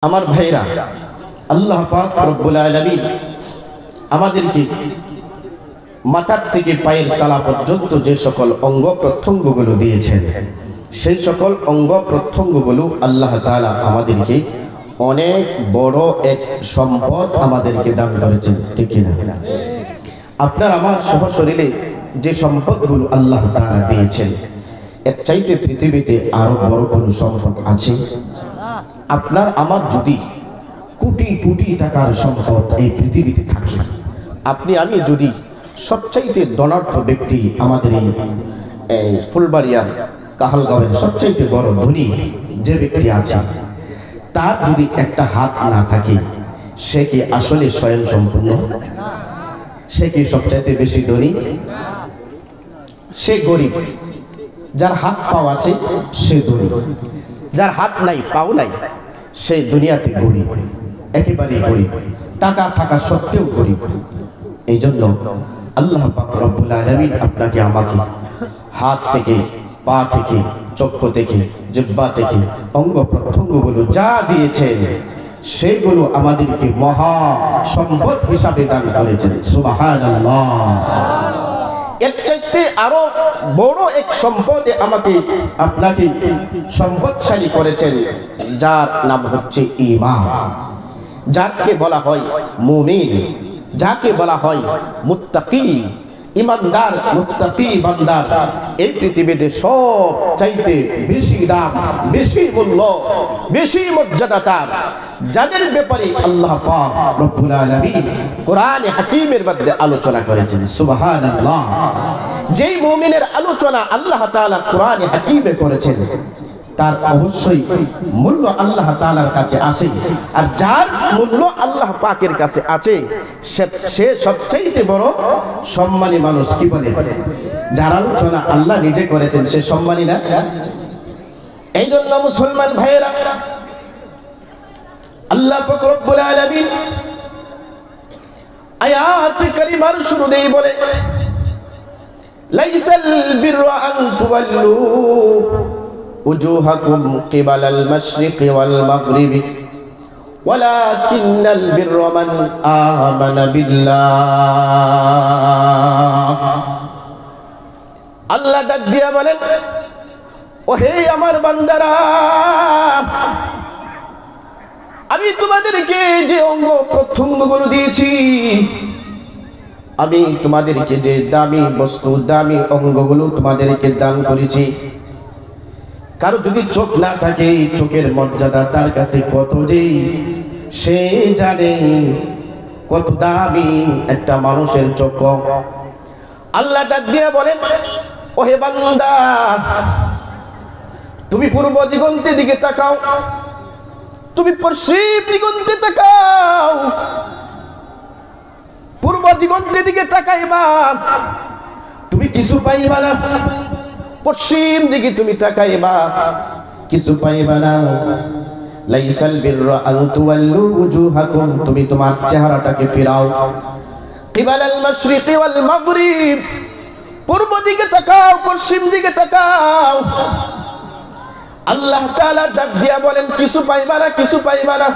আমার ভাইরা, আল্লাহ পাক রব্বুল আলামিন আমাদেরকে মাথার থেকে পায়ের তলা পর্যন্ত যে সকল অঙ্গ প্রত্যঙ্গগুলো দিয়েছেন, সেই সকল অঙ্গ প্রত্যঙ্গগুলো আল্লাহ তাআলা আমাদেরকে অনেক বড় এক সম্পদ আমাদেরকে দান করেছেন, ঠিক না? আপনার আমার সহ শরীরে যে সম্পদগুলো আল্লাহ তাআলা দিয়েছেন, এর চাইতে পৃথিবীতে আরো বড় কোনো সম্পদ আছে? আপনার আমার যদি কোটি কোটি টাকার সম্পদ এই পৃথিবীতে থাকে, আপনি আমি যদি সবচাইতে ধনাঢ্য ব্যক্তি, আমাদের এই ফুলবাড়িয়ার কাহালগাঁওয়ের সবচাইতে বড় ধনী যে ব্যক্তি আছে, তার যদি একটা হাত না থাকে, সে কি আসলে স্বয়ং সম্পূর্ণ? সে কি সবচাইতে বেশি ধনী? সে গরিব। যার হাত পাও আছে সে ধনী, যার হাত নাই পাও নাই সে দুনিয়াতে গরিব, একেবারে গরিব, টাকা থাকা সত্ত্বেও গরিব। এই জন্য আল্লাহ পাক রব্বুল আলামিন আপনাকে আমাকে হাত থেকে, পা থেকে, চক্ষু থেকে, জিহ্বা থেকে অঙ্গ প্রত্যঙ্গগুলো যা দিয়েছেন, সেগুলো আমাদেরকে মহা সম্পদ হিসাবে দান করেছেন। সুবহানাল্লাহ। এর চাইতে আরো বড় এক সম্পদে আমাকে আপনাকে সম্পদশালী করেছেন, যার নাম হচ্ছে ঈমান, যাকে বলা হয় মুমিন, যাকে বলা হয় মুত্তাকি, ইমানদার মুত্তাকি বান্দার এই পৃথিবীতে সব চাইতে বেশি দাম, বেশি মূল্য, বেশি মর্যাদা তার, যাদের ব্যাপারে আল্লাহ পাক রব্বুল আলামিন কোরআনে হাকীমের মধ্যে আলোচনা করেছেন। সুবহানাল্লাহ। যেই মুমিনের আলোচনা আল্লাহ তাআলা কোরআনে হাকীমে করেছেন, তার অবশ্যই মূল্য আল্লাহ তাআলার কাছে আছে, আর যার মূল্য আল্লাহ পাকের কাছে আছে সে সবচাইতে বড় সম্মানী মানুষ। কি বলে? যার আলোচনা আল্লাহ নিজে করেছেন সে সম্মানী না? এই জন্য মুসলমান ভাইয়েরা, আল্লাহ পাক রব্বুল আলামিন আয়াত কারিমার শুরুতেই বলে, লাইসাল বিররা আন তুওয়াল্লু উজুহাকুম কিবালাল মাশরিকি ওয়াল মাগরিবি ওয়ালাকিন্নাল বিররা মান আমানা বিল্লাহ। আল্লাহ ডাক দিয়া বলেন, ও হে আমার বান্দারা, আমি তোমাদেরকে যে অঙ্গ প্রত্যঙ্গগুলো দিয়েছি, আমি তোমাদেরকে যে দামি বস্তু, দামি অঙ্গগুলো তোমাদেরকে দান করেছি, কারো যদি চোখ না থাকে, চোখের মর্যাদা তার কাছে কত যে সে জানে, কত দামি একটা মানুষের চোখ। আল্লাহ ডাক দিয়ে বলেন, ও হে বান্দা, তুমি পূর্ব দিগন্তের দিকে তাকাও, তুমি পশ্চিম দিগন্তে তাকাও। পূর্ব দিগন্তের দিকে তাকাইবা, তুমি কিছু পাইবা না। পশ্চিম দিকে তুমি তাকাইবা, কিছু পাইবা না। লাইসাল বিররা আন তুওয়াল্লু উজুহাকুম, তুমি তোমার চেহারাটাকে ফিরাও কিবালাল মাশরিকি ওয়াল মাগরিব, পূর্ব দিকে তাকাও, পশ্চিম দিকে তাকাও। আল্লাহ তাআলা ডাক দিয়া বলেন, কিছু পাইবা না, কিছু পাইবা না,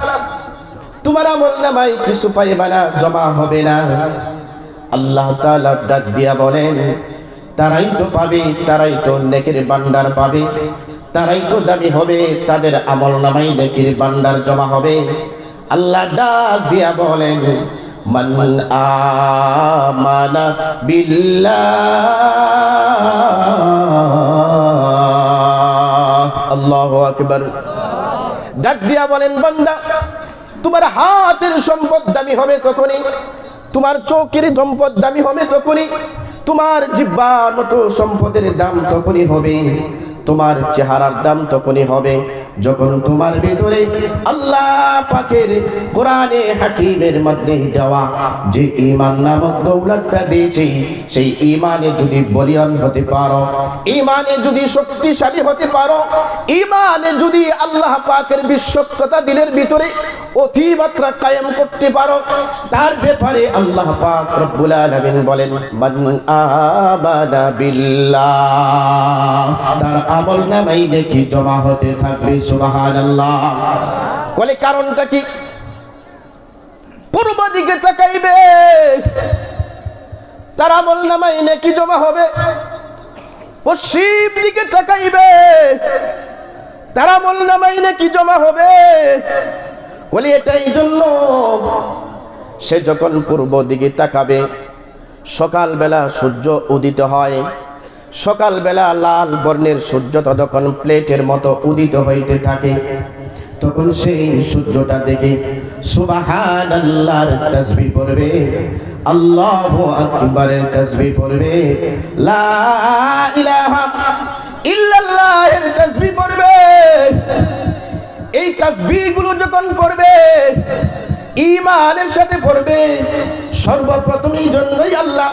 তোমার আমলনামায় কিছু পাইবা না, জমা হবে না। আল্লাহ তাআলা ডাক দিয়া বলেন, তারাই তো পাবে, তারাই তো নেকির ভান্ডার পাবে, তারাই তো দামি হবে, তাদের আমলনামায় নেকির ভান্ডার জমা হবে। আল্লাহ ডাক দিয়া বলেন, মান আমানা বিল্লাহ। আল্লাহু আকবার। ডাক দিয়া বলেন, বান্দা, তোমার হাতের সম্পদ দামি হবে তখনই, তোমার চোখের সম্পদ দামি হবে তখনই, তোমার জিহ্বার মতো সম্পদের দাম তখনই হবে, তোমার চেহারার দাম তখনই হবে যখন তোমার ভিতরে আল্লাহ পাকের কোরআনে হাকীমের মধ্যে দেওয়া যে ঈমান নামক দৌলতটা দিয়েছে, সেই ঈমানে যদি বলিয়ান হতে পারো, ঈমানে যদি শক্তিশালী হতে পারো, ঈমানে যদি আল্লাহ পাকের বিশ্বস্ততা দিলের ভিতরে অতিমাত্রা কায়েম করতে পারো, তার ব্যাপারে আল্লাহ পাক রব্বুল আলামিন বলেন, মান আমানা বিল্লাহ, তার আমলনামায় নেকি জমা হতে থাকবে। সুবহানাল্লাহ। বলে কারণটা কি? পূর্ব দিকে তাকাইবে তার আমলনামায় নেকি জমা হবে, পশ্চিম দিকে তাকাইবে তার আমলনামায় নেকি জমা হবে। বলি এটাই জন্য সে যখন পূর্ব দিকে তাকাবে, সকালবেলা সূর্য উদিত হয়, সকালবেলা লাল বর্ণের সূর্যটা যখন প্লেটের মতো উদিত হইতে থাকে, তখন সেই সূর্যটা দেখে সুবহানাল্লাহর তাসবিহ পড়বে, আল্লাহু আকবারের তাসবিহ পড়বে, লা ইলাহা ইল্লাল্লাহের তাসবিহ পড়বে। এই তাসবিহগুলো যখন পড়বে, ঈমানের সাথে পড়বে। সর্বপ্রথমেই জন্যই আল্লাহ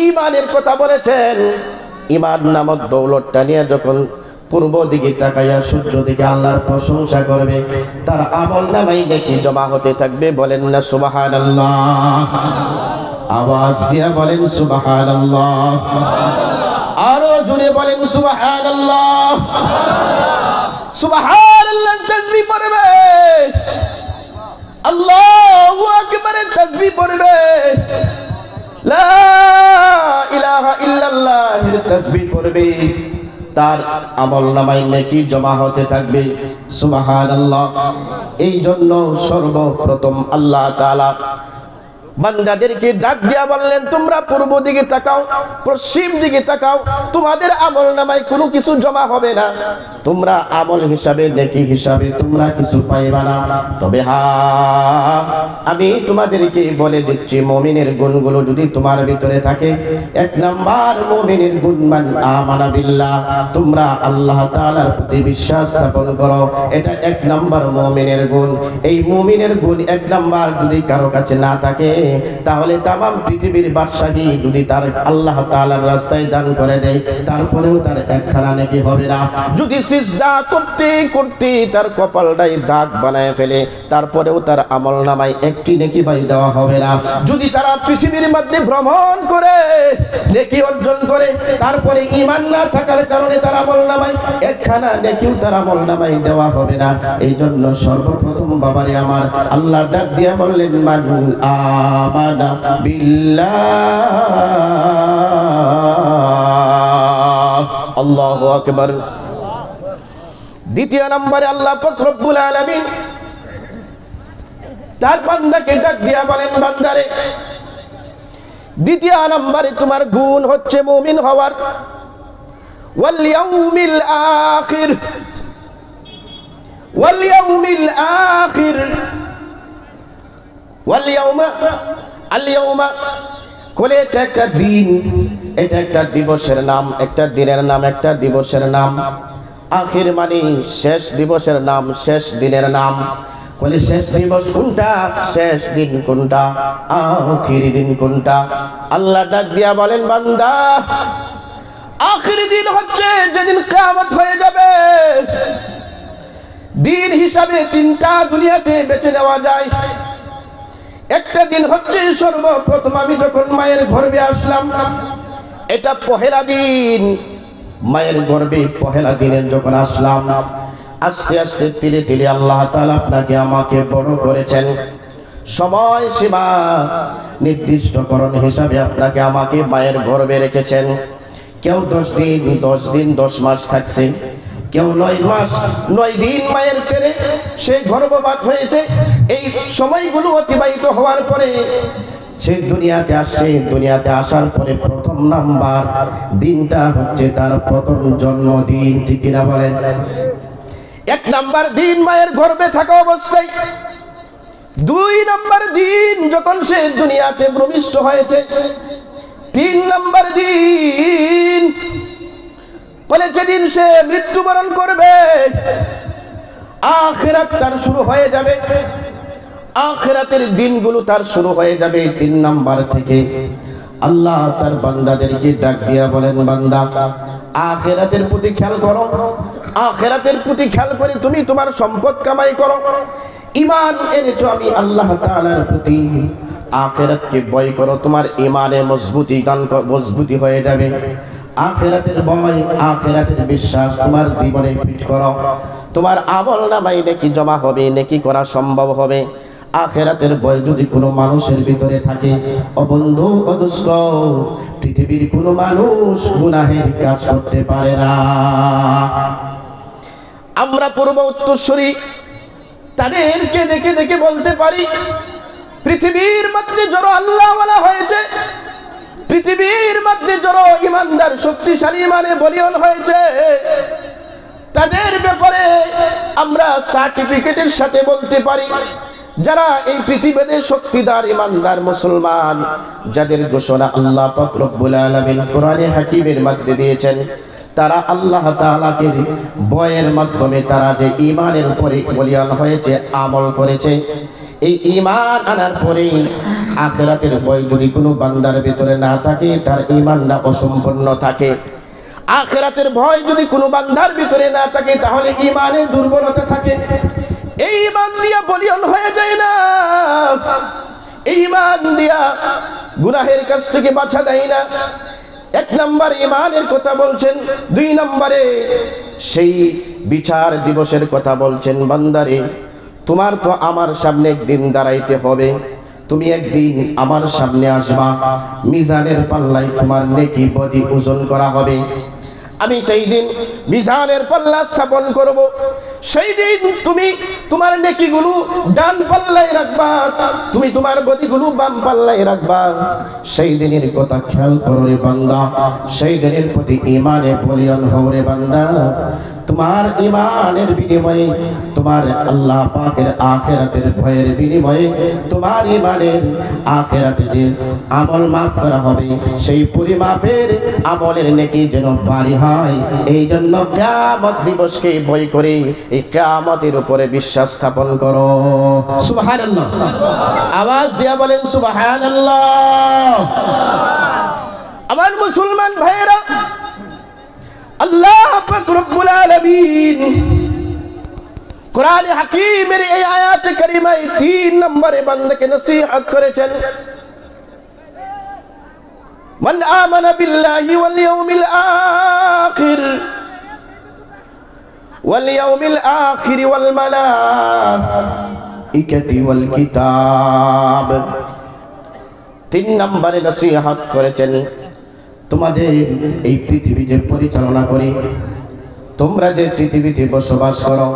ঈমানের কথা বলেছেন। ঈমান নামক দৌলতটা নিয়ে যখন পূর্ব দিকে তাকাইয়া সূর্য দিকে আল্লাহর প্রশংসা করবে, তার আমলনামায় নেকি জমা হতে থাকবে। বলেন না সুবহানাল্লাহ, আওয়াজ দিয়ে বলেন সুবহানাল্লাহ, আরো জোরে বলেন সুবহানাল্লাহ। সুবহানাল্লাহ তাসবিহ পড়বে, আল্লাহু আকবারের তাসবিহ পড়বে, লা ইলাহা ইল্লাল্লাহের তাসবিহ পড়বে, তার আমলনামায় নেকি জমা হতে থাকবে। সুবহানাল্লাহ। এই জন্য সর্বপ্রথম আল্লাহ তাআলা বান্দাদেরকে ডাক দিয়া বললেন, তোমরা পূর্ব দিকে তাকাও, পশ্চিম দিকে তাকাও, তোমাদের আমলনামায় কোনো কিছু জমা হবে না, তোমরা আমল হিসাবে নেকি হিসাবে তোমরা কিছু পাইবা না। তবে হ্যাঁ, আমি তোমাদেরকে বলে দিচ্ছি, মুমিনের গুণগুলো যদি তোমার ভিতরে থাকে, এক নাম্বার মুমিনের গুণ মান আমানা বিল্লাহ, তোমরা আল্লাহ তাআলার প্রতি বিশ্বাস স্থাপন করো, এটা এক নাম্বার মুমিনের গুণ। এই মুমিনের গুণ এক নাম্বার যদি কারো কাছে না থাকে, তাহলে তামাম পৃথিবীর বাদশাহী যদি তার আল্লাহ তাআলার রাস্তায় দান করে দেয়, তারপরেও তার একখানা নেকি হবে না। যদি সিজদা করতে করতে তার কপালটাই দাগ বানায় ফেলে, তারপরেও তার আমলনামায় একটি নেকি ভাই দেওয়া হবে না। যদি তারা পৃথিবীর মধ্যে ভ্রমণ করে নেকি অর্জন করে, তারপরে ঈমান না থাকার কারণে তার আমলনামায় একখানা নেকিও তার আমলনামায় দেওয়া হবে না। এই জন্য সর্বপ্রথম বাবারে আমার আল্লাহ ডাক দিয়া বললেন, মান আমানা বিল্লাহ, আল্লাহু আকবার। দ্বিতীয় নম্বরে আল্লাহ পাক রব্বুল আলামিন তার বান্দাকে ডাক দিয়া বলেন, বান্দারে, দ্বিতীয় নম্বরে তোমার গুণ হচ্ছে মুমিন হওয়ার। ওয়াল ইয়াউমিল আখির, ওয়াল ইয়াউমিল আখির, ওয়াল ইয়াউমা, আল ইয়াউমা কোলে এটা একটা দিন, এটা একটা দিবসের নাম, একটা দিনের নাম, একটা দিবসের নাম। আখির মানে শেষ দিবসের নাম, শেষ দিনের নাম। বলে শেষ দিবস কোনটা, শেষ দিন কোনটা, আখির দিন কোনটা? আল্লাহ ডাক দিয়া বলেন, বান্দা, আখির দিন হচ্ছে যেদিন কিয়ামত হয়ে যাবে। দিন হিসাবে তিনটা দুনিয়াতে বেছে নেওয়া যায়। একটা দিন হচ্ছে সর্বপ্রথম আমি যখন মায়ের গর্ভে আসলাম, এটা পহেলা দিন। মায়ের গর্ভে পহেলা দিনের যখন আসলাম, আস্তে আস্তে ধীরে ধীরে আল্লাহ তাআলা আপনাকে আমাকে বড় করেছেন। সময় সীমা নির্দিষ্টকরণ হিসাবে আপনাকে আমাকে মায়ের গর্ভে রেখেছেন। কেউ 10 দিন 10 মাস থাকছে, কেউ 9 মাস 9 দিন মায়ের পেটে সে গর্ভপাত হয়েছে। এই সময়গুলো অতিবাহিত হওয়ার পরে সে দুনিয়াতে আসছে। দুনিয়াতে আসার পরে প্রথম নাম্বার দিনটা হচ্ছে তার প্রথম জন্মদিন। ঠিক কিনা বলেন? 1 নাম্বার দিন মায়ের গর্ভে থাকা অবস্থায়, 2 নাম্বার দিন যখন সে দুনিয়াতে ভূমিষ্ঠ হয়েছে, 3 নাম্বার দিন বলে যেদিন সে মৃত্যুবরণ করবে, আখিরাত তার শুরু হয়ে যাবে। আখিরাতের দিনগুলো তার শুরু হয়ে যাবে 3 নাম্বার থেকে। আল্লাহ তার বান্দাদেরকে ডাক দিয়া বলেন, বান্দা, আখিরাতের প্রতি খেয়াল করো। আখিরাতের প্রতি খেয়াল করে তুমি তোমার সম্পদ কামাই করো। ঈমান এনেছো আমি আল্লাহ তাআলার প্রতি, আখিরাতকে ভয় করো। তোমার ঈমানে মজবুতি হয়ে যাবে। আখিরাতের ভয়, আখিরাতের বিশ্বাস তোমার জীবনে ফিট করো। তোমার আমল নামায় নেকি জমা হবে, নেকি করা সম্ভব হবে। আখিরাতের ভয় যদি কোনো মানুষের ভিতরে থাকে, ও বন্ধু ও দোস্ত, পৃথিবীর কোনো মানুষ গুনাহের কাজ করতে পারে না। আমরা পূর্ব উত্তরসূরি তাদেরকে দেখে দেখে বলতে পারি, পৃথিবীর মধ্যে যারা আল্লাহওয়ালা হয়েছে, পৃথিবীর মধ্যে যারা ইমানদার শক্তিশালী মানে বলিয়ান হয়েছে, তাদের ব্যাপারে আমরা সার্টিফিকেটের সাথে বলতে পারি, যারা এই পৃথিবীতে শক্তিদার ইমানদার মুসলমান, যাদের ঘোষণা আল্লাহ পাক রব্বুল আলামিন কোরআনে হাকিমের মধ্যে দিয়েছেন, তারা আল্লাহ তাআলাকে ভয়ের মাধ্যমে তারা যে ঈমানের উপরে বলিয়ান হয়েছে, আমল করেছে। এই ঈমান আনার পরে আখিরাতের ভয় যদি কোনো বান্দার ভিতরে না থাকে, তার ঈমানটা অসম্পূর্ণ থাকে। আখিরাতের ভয় যদি কোনো বান্দার ভিতরে না থাকে, তাহলে ঈমানের দুর্বলতা থাকে। এই ঈমান দিয়া বলিয়ান হয়ে যায় না, এই ঈমান দিয়া গুনাহের কাছ থেকে বাঁচা দেয় না। এক নম্বর ঈমানের কথা বলছেন, দুই নম্বরে সেই বিচার দিবসের কথা বলছেন। বান্দারে, তোমার তো আমার সামনে একদিন দাঁড়াইতে হবে, তুমি একদিন আমার সামনে আসবা, মিজানের পাল্লায় তোমার নেকি বদি ওজন করা হবে। আমি সেই দিন মিজানের পাল্লা স্থাপন করব। সেই দিন তুমি তোমার নেকিগুলো ডান পাল্লায় রাখবা, তুমি তোমার বদিগুলো বাম পাল্লায় রাখবা। সেই দিনের কথা খেয়াল করো রে বান্দা, সেই দিনের প্রতি ঈমানে বলিয়ান হও রে বান্দা। তোমার ঈমানের বিনিময়ে, তোমার আল্লাহ পাকের আখিরাতের ভয়ের বিনিময়ে, তোমার ঈমানের আখিরাতে যে আমল মাফ করা হবে, সেই পরিমাপের আমলের নেকি যেন বাড়ি হয়। এই জন্য কিয়ামত দিবসকে ভয় করে এই কিয়ামতের উপরে বিশ্বাস স্থাপন করো। সুবহানাল্লাহ, আওয়াজ দিয়া বলেন সুবহানাল্লাহ। আমার মুসলমান ভাইয়েরা, আল্লাহ পাক রব্বুল আলামিন কোরআন হাকিমের এই আয়াতে কারিমায় 3 নম্বরে বান্দাকে নসিহত করেছেন। মান আমানা বিল্লাহি ওয়াল ইয়াউমিল আখির ওয়াল মালাইকাতি ওয়াল কিতাব। 3 নম্বরে নসিহত করেছেন, তোমাদের এই পৃথিবী যে পরিচালনা করি, তোমরা যে পৃথিবীতে বসবাস করো,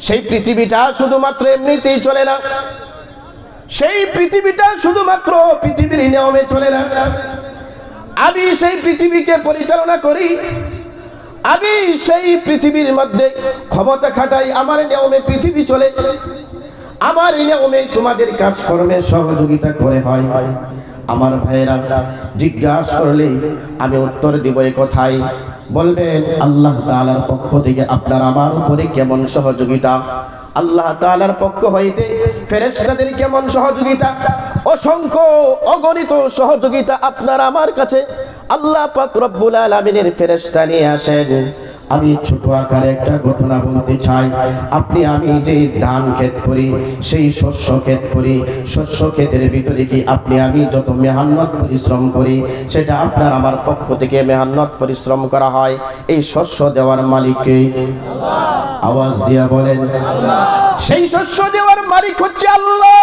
সেই পৃথিবীটা শুধুমাত্র এমনিতেই চলে না। সেই পৃথিবীটা শুধুমাত্র পৃথিবীর নিয়মে চলে না। আমি সেই পৃথিবীকে পরিচালনা করি, আমি সেই পৃথিবীর মধ্যে ক্ষমতা খাটাই, আমার নিয়মে পৃথিবী চলে, আমার নিয়মে তোমাদের কাজকর্মের সহযোগিতা করে হয়। আমার ভাইয়েরা, জিজ্ঞাসা করলে আমি উত্তর দিব এই কথাই, বলবেন আল্লাহ তাআলার পক্ষ থেকে আপনার আমার উপরে কেমন সহযোগিতা, আল্লাহ তাআলার পক্ষ হইতে ফেরেশতাদের কেমন সহযোগিতা, অসংখ্য অগণিত সহযোগিতা আপনার আমার কাছে আল্লাহ পাক রব্বুল আলামিনের ফেরেশতা নিয়ে আসেন। আমি ছোট আকারে একটা ঘটনা বলতে চাই। আপনি আমি যে ধান ক্ষেত করি, সেই শস্য ক্ষেত করি, শস্য ক্ষেতের ভিতরে কি আপনি আমি যত মেহনত পরিশ্রম করি, সেটা আপনার আমার পক্ষ থেকে মেহনত পরিশ্রম করা হয়। এই শস্য দেওয়ার মালিক কে? আল্লাহ। আওয়াজ দিয়া বলেন আল্লাহ। সেই শস্য দেওয়ার মালিক হচ্ছে আল্লাহ।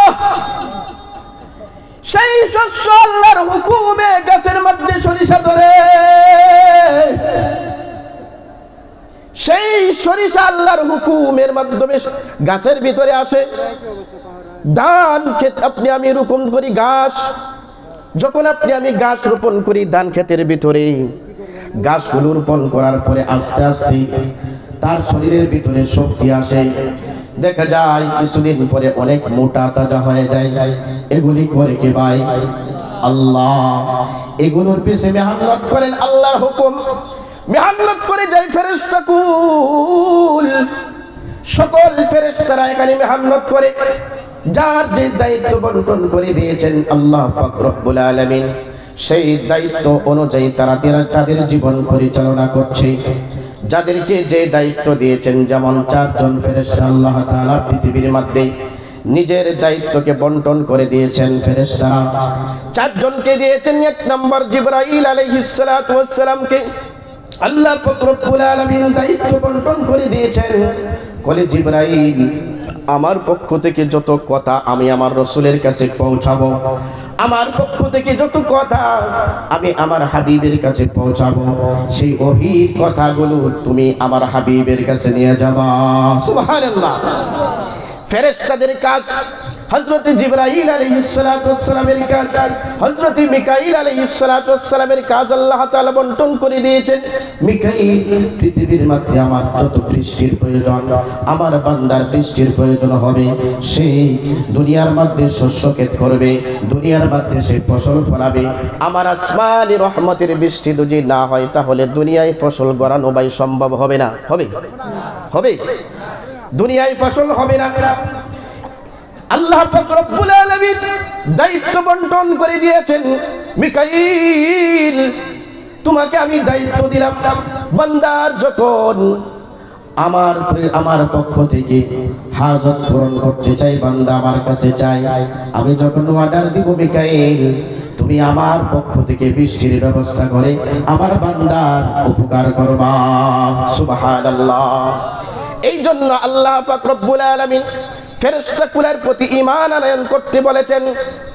সেই শস্য আল্লাহর হুকুমে গাছের মধ্যে সরিষা ধরে, সেই সরিষা আল্লাহর হুকুমের মাধ্যমে গাছের ভিতরে আসে। ধান ক্ষেত আপনি আমি রোপণ করি, গাছ যখন আপনি আমি গাছ রোপণ করি ধান ক্ষেতের ভিতরে, গাছগুলো রোপণ করার পরে আস্তে আস্তে তার শরীরের ভিতরে শক্তি আসে। দেখা যায় কিছুদিন পরে অনেক মোটা তাজা হয়ে যায়। এগুলি করে কে ভাই? আল্লাহ। এগুলোর পিছনে মেহনত করেন আল্লাহর হুকুম, মেহনত করে যায় ফেরেশতাকুল, সকল ফেরেশতারা এখানে মেহনত করে। যার যে দায়িত্ব বন্টন করে দিয়েছেন আল্লাহ পাক রব্বুল আলামিন, সেই দায়িত্ব অনুযায়ী তারা তাদের জীবন পরিচালনা করছে। যাদেরকে যে দায়িত্ব দিয়েছেন, যেমন 4 জন ফেরেশতা আল্লাহ তাআলা পৃথিবীর মধ্যে নিজের দায়িত্বকে বন্টন করে দিয়েছেন। ফেরেশতারা 4 জনকে দিয়েছেন। 1 নম্বর জিবরাইল আলাইহিস সালাতু ওয়াস সালামকে, আল্লাহ পাক রব্বুল আলামিন দায়িত্ব বন্টন করে দিয়েছেন। বলে জিবরাইল, আমার পক্ষ থেকে যত কথা আমি আমার রাসূলের কাছে পৌঁছাবো, আমার পক্ষ থেকে যত কথা আমি আমার হাবিবের কাছে পৌঁছাবো, সেই ওহীর কথাগুলো তুমি আমার হাবিবের কাছে নিয়ে যাবা। সুবহানাল্লাহ। ফেরেশতাদের কাজ, হযরত জিবরাইল আলাইহিস সালাতু ওয়াস সালামের কাজ, হযরত মিকাইল আলাইহিস সালাতু ওয়াস সালামের কাজ আল্লাহ তাআলা বন্টন করে দিয়েছেন। মিকাইল, পৃথিবীর মধ্যে আমার যত বৃষ্টির প্রয়োজন, আমার বান্দার বৃষ্টির প্রয়োজন হবে, সেই দুনিয়ার মধ্যে শস্যক্ষেত করবে, দুনিয়ার মধ্যে সে ফসল ফলাবে। আমার আসমানি রহমতের বৃষ্টি যদি না হয় তাহলে দুনিয়ায় ফসল গড়ানো ভাই সম্ভব হবে না। হবে? হবে? দুনিয়ায় ফসল হবে না। আল্লাহ পাক রব্বুল আলামিন দায়িত্ব বন্টন করে দিয়েছেন। মিকাইল, তোমাকে আমি দায়িত্ব দিলাম, বান্দার যখন আমার পক্ষ থেকে হাজত পূরণ করতে চাই, বান্দা আমার কাছে চাই, আমি যখন অর্ডার দিব, মিকাইল তুমি আমার পক্ষ থেকে বৃষ্টির ব্যবস্থা করে আমার বান্দার উপকার করবা। সুবহানাল্লাহ। এই জন্য আল্লাহ পাক রব্বুল আলামিন ফেরেশতাকুলের প্রতি ঈমান আনয়ন করতে বলেছেন।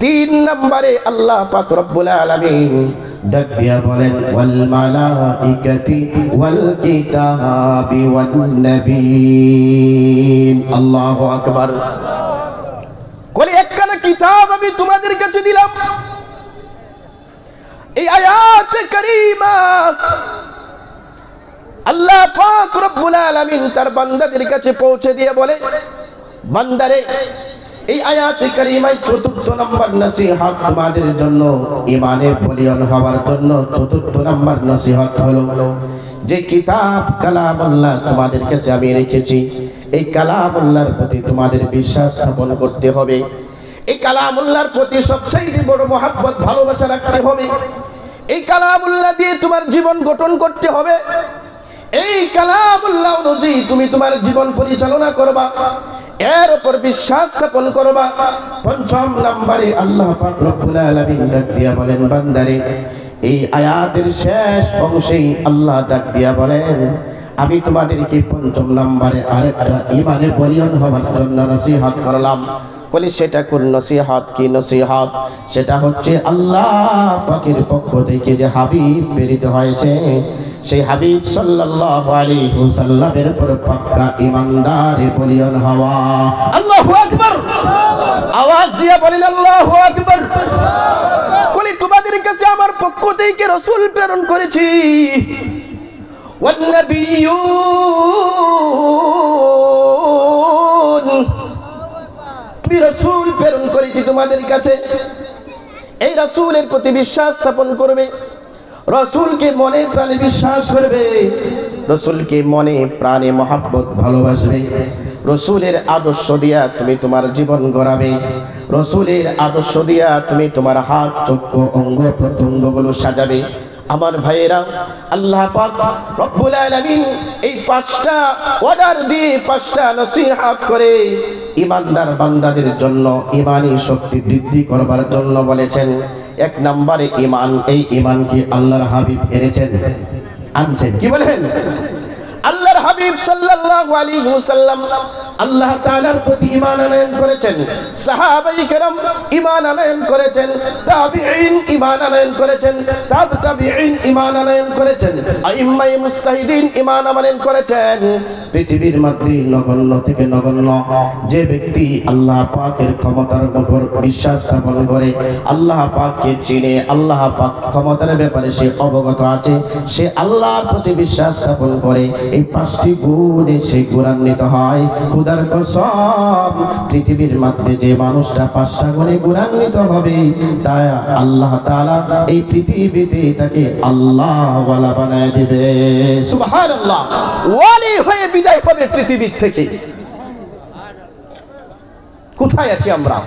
3 নম্বরে আল্লাহ পাক রব্বুল আলামিন ডাক দিয়া বলেন, ওয়াল মালাইকাতি ওয়াল কিতাবি ওয়ান নবিয়্যিন। আল্লাহু আকবার। কোন একখানা কিতাব আমি তোমাদের কাছে দিলাম। এই আয়াতে কারীমা আল্লাহ পাক রব্বুল আলামিন তার বান্দাদের কাছে পৌঁছে দিয়ে বলে, বান্দারে, এই আয়াতে কারীমায় 4th নম্বর নসিহত তোমাদের জন্য, ঈমানে বলিয়ান হওয়ার জন্য 4th নম্বর নসিহত হলো যে কিতাব কালামুল্লাহ তোমাদের কাছে আমি রেখেছি, এই কালামুল্লাহর প্রতি তোমাদের বিশ্বাস স্থাপন করতে হবে। এই কালামুল্লাহর প্রতি সবচেয়ে বড় মহব্বত, ভালোবাসা রাখতে হবে। এই কালামুল্লাহ দিয়ে তোমার জীবন গঠন করতে হবে। এই কালামুল্লাহ অনুযায়ী তুমি তোমার জীবন পরিচালনা করবা, এর উপর বিশ্বাস স্থাপন করবা। 5ম নম্বরে আল্লাহ পাক রব্বুল আলামিন ডাক দিয়া বলেন, বান্দারে, এই আয়াতের শেষ অংশেই আল্লাহ ডাক দিয়া বলেন, আমি তোমাদেরকে 5ম নম্বরে আরেকটা ঈমানে বলিয়ান হওয়ার জন্য নসিহত করলাম। বলি সেটা কোন নসিহত? কি নসিহত? সেটা হচ্ছে আল্লাহ পাকের পক্ষ থেকে যে হাবিব প্রেরিত হয়েছে, সেই হাবিব সাল্লাল্লাহু আলাইহি ওয়াসাল্লামের উপর পাক্কা ঈমানদারে বলিয়ান হওয়া। আল্লাহু আকবার। আওয়াজ দিয়ে বলেন আল্লাহু আকবার। বলি তোমাদের কাছে আমার পক্ষ থেকে রাসূল প্রেরণ করেছি, ওয়ান নাবিয়্যুন, আমি রাসূল প্রেরণ করেছি তোমাদের কাছে। এই রাসূলের প্রতি বিশ্বাস স্থাপন করবে, রাসূলকে মনে প্রাণে বিশ্বাস করবে, রাসূলকে মনে প্রাণে মহব্বত ভালোবাসবে, রাসূলের আদর্শ দিয়া তুমি তোমার জীবন গড়াবে, রাসূলের আদর্শ দিয়া তুমি তোমার হাত, চক্ষু, অঙ্গ প্রত্যঙ্গগুলো সাজাবে। আমার ভাইয়েরা, আল্লাহ পাক রব্বুল আলামিন এই 5টা অর্ডার দিয়ে 5টা নসিহত করে ঈমানদার বান্দাদের জন্য ঈমানি শক্তি বৃদ্ধি করবার জন্য বলেছেন। 1 নম্বরে ঈমান, এই ঈমান কি আল্লাহর হাবিব এনেছেন, আনছেন। কি বলেন? আল্লাহর হাবিব সাল্লাল্লাহু আলাইহি ওয়াসাল্লাম আল্লাহ তাআলার প্রতি ঈমান আনয়ন করেছেন, সাহাবায়ে কেরাম ঈমান আনয়ন করেছেন, তাবিঈন ঈমান আনয়ন করেছেন, তাবিঈন ঈমান আনয়ন করেছেন, আইম্মায়ে মুজতাহিদিন ঈমান আনয়ন করেছেন। পৃথিবীর মধ্যে নগণ্য থেকে নগণ্য যে ব্যক্তি আল্লাহ পাকের ক্ষমতার উপর বিশ্বাস স্থাপন করে, আল্লাহ পাককে চিনে, আল্লাহ পাক ক্ষমতার ব্যাপারে সে অবগত আছে, সে আল্লাহর প্রতি বিশ্বাস স্থাপন করে, এই 5টি গুণে সে গুণান্বিত হয়। খোদার কসম, পৃথিবীর মধ্যে যে মানুষটা 5টা গুণে গুণান্বিত হবে, তাই আল্লাহ তাআলা এই পৃথিবীতে তাকে আল্লাহ ওয়ালা বানায় দিবে। সুবহানাল্লাহ। ওয়ালি হয়ে বিদায় হবে পৃথিবী থেকে। কোথায় আছি আমরা?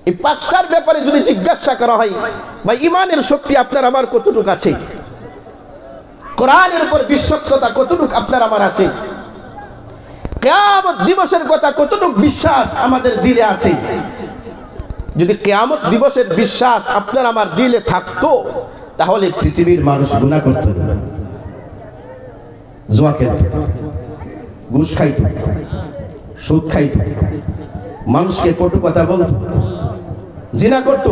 এই 5টার ব্যাপারে যদি জিজ্ঞাসা করা হয়, ভাই ঈমানের শক্তি আপনার আমার কতটুকু আছে, কোরআনের উপর বিশ্বস্ততা কতটুকু আপনার আমার আছে, কিয়ামত দিবসের কথা কতটুকু বিশ্বাস আমাদের দিলে আছে, যদি কিয়ামত দিবসের বিশ্বাস আপনার আমার দিলে থাকতো তাহলে পৃথিবীর মানুষ গুনাহ করত না, জুয়া খেলত, ঘুষ খাইত, সুদ খাইত, মানুষকে কটু কথা বলত, জিনা করত,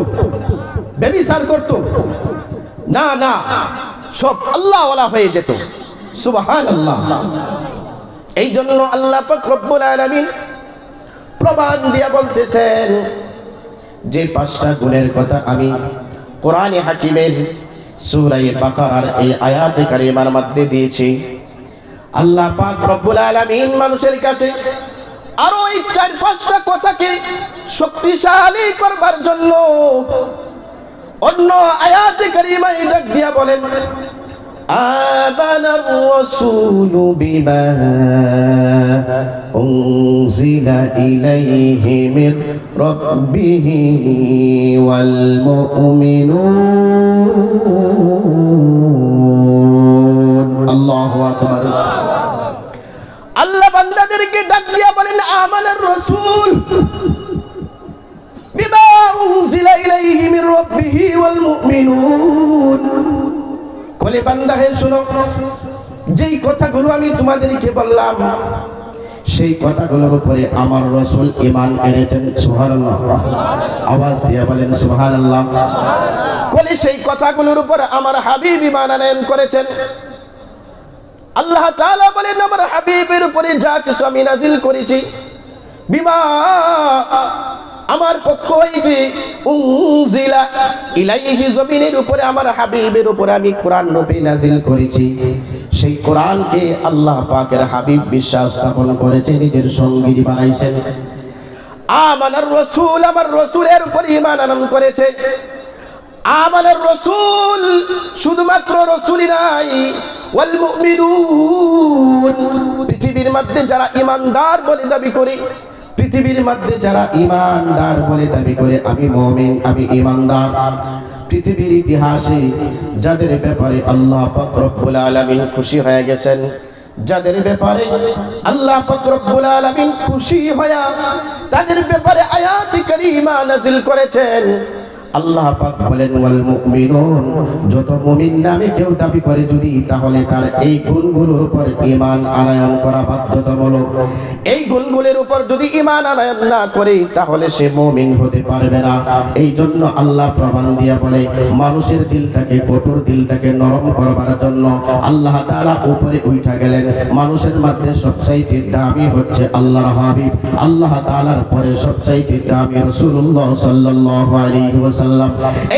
ব্যভিচার করত, না না, সব আল্লাহ ওয়ালা হয়ে যেত। সুবহানাল্লাহ। এই জন্য আল্লাহ পাক রব্বুল আলামিন প্রমাণ দিয়ে বলতেছেন যে 5টা গুণের কথা আমি কোরআনে হাকিমের সূরা বাকারার এই আয়াতে কারিমার মধ্যে দিয়েছি। আল্লাহ পাক রব্বুল আলামিন মানুষের কাছে আরো এই 4-5টা কথাকে শক্তিশালী করবার জন্য অন্য আয়াতে কারিমায় ডাক দিয়া বলেন, আমানার রাসূলু বিমা উনজিলা ইলাইহি মির রাব্বিহি ওয়াল মুমিনুন। আল্লাহু আকবার। আল্লাহ বান্দাদেরকে ডাক দিয়া বলেন, আমানার রাসূল বিমা উনজিলা ইলাইহি মির রাব্বিহি ওয়াল মুমিনুন। বলে বান্দা হে শুনো, যেই কথাগুলো আমি তোমাদেরকে বললাম সেই কথাগুলোর উপরে আমার রাসূল ঈমান এনেছেন। সুবহানাল্লাহ। আওয়াজ দিয়ে বলেন সুবহানাল্লাহ। বলে সেই কথাগুলোর উপর আমার হাবিব ঈমান আনয়ন করেছেন। আল্লাহ তাআলা বলেন, আমার হাবিবের উপরে যা কিছু আমি নাজিল করেছি বিমা আমার পক্ষ হইতে উনজিলা ইলাইহি, জমিনের উপরে আমার হাবিবের উপরে আমি কোরআন রূপে নাজিল করেছি। সেই কোরআনকে আল্লাহ পাকের হাবিব বিশ্বাস স্থাপন করেছে, নিজের সঙ্গী বানাইছেন। আমানার রাসূল, আমার রাসূলের উপরে ঈমান আনয়ন করেছে। আমানার রাসূল শুধুমাত্র রাসূলই নাই, ওয়াল মুমিনুন, পৃথিবীর মধ্যে যারা ঈমানদার বলে দাবি করে, পৃথিবীর মধ্যে যারা ঈমানদার বলে দাবি করে আমি মুমিন, আমি ঈমানদার, পৃথিবীর ইতিহাসে যাদের ব্যাপারে আল্লাহ পাক রব্বুল আলামিন খুশি হয়ে গেছেন, যাদের ব্যাপারে আল্লাহ পাক রব্বুল আলামিন খুশি হয়ে তাদের ব্যাপারে আয়াত কারীমা নাযিল করেছেন। আল্লাহ পাক বলেন, ওয়াল মুমিনুন, যত মুমিন নামে কেউ দাবি করে যদি, তাহলে তার এই গুণগুলোর উপর ঈমান আনয়ন করা বাধ্যতামূলক। এই গুণগুলোর উপর যদি ঈমান আনয়ন না করে তাহলে সে মুমিন হতে পারবে না। এই জন্য আল্লাহ প্রমাণ দিয়া বলে, মানুষের দিলটাকে, কঠোর দিলটাকে নরম করবার জন্য আল্লাহ তাআলা উপরে উঠা গেলেন। মানুষের মধ্যে সবচাইতে দামি হচ্ছে আল্লাহর হাবিব, আল্লাহ তাআলার পরে সবচাইতে দামি রাসূলুল্লাহ সাল্লাল্লাহু আলাইহি ওয়াসাল্লাম।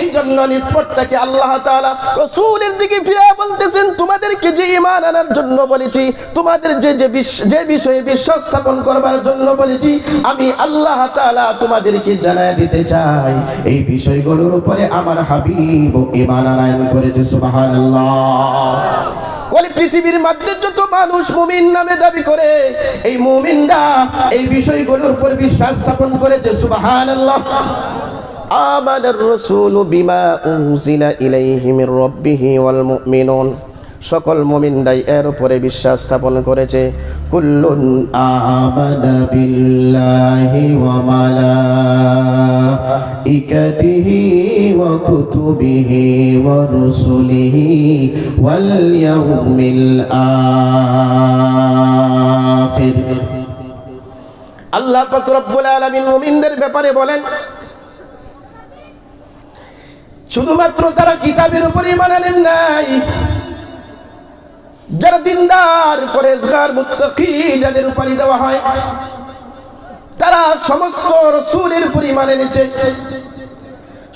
এই জন্য নিসবতটাকে আল্লাহ তাআলা রাসূলের দিকে ফিরে বলতেছেন, তোমাদেরকে যে ঈমান আনার জন্য বলেছি, তোমাদের যে বিষয়ে বিশ্বাস স্থাপন করবার জন্য বলেছি, আমি আল্লাহ তাআলা তোমাদেরকে জানায় দিতে চাই এই বিষয়গুলোর উপরে আমার হাবিব ঈমান আনয়ন করেছে। সুবহানাল্লাহ। বলে পৃথিবীর মধ্যে যত মানুষ মুমিন নামে দাবি করে, এই মুমিনরা এই বিষয়গুলোর উপর বিশ্বাস স্থাপন করেছে। সুবহানাল্লাহ। আমানার রাসূলু বিমা উনজিলা ইলাইহি মির রাব্বিহি ওয়াল মুমিনুন, সকল মুমিনরাই এর উপরে বিশ্বাস স্থাপন করেছে। কুল্লুন আমানা বিল্লাহি ওয়া মালাইকাতিহি ওয়া কুতুবিহি ওয়া রুসুলিহি ওয়াল ইয়াউমিল আখির। আল্লাহ পাক রব্বুল আলামিন মুমিনদের ব্যাপারে বলেন, শুধুমাত্র তারা কিতাবের উপর ঈমান আনেন নাই, যারা দিনদার, পরেজগার, মুত্তাকি যাদের উপাধি দেওয়া হয়, তারা সমস্ত রাসূলের উপর ঈমান এনেছে।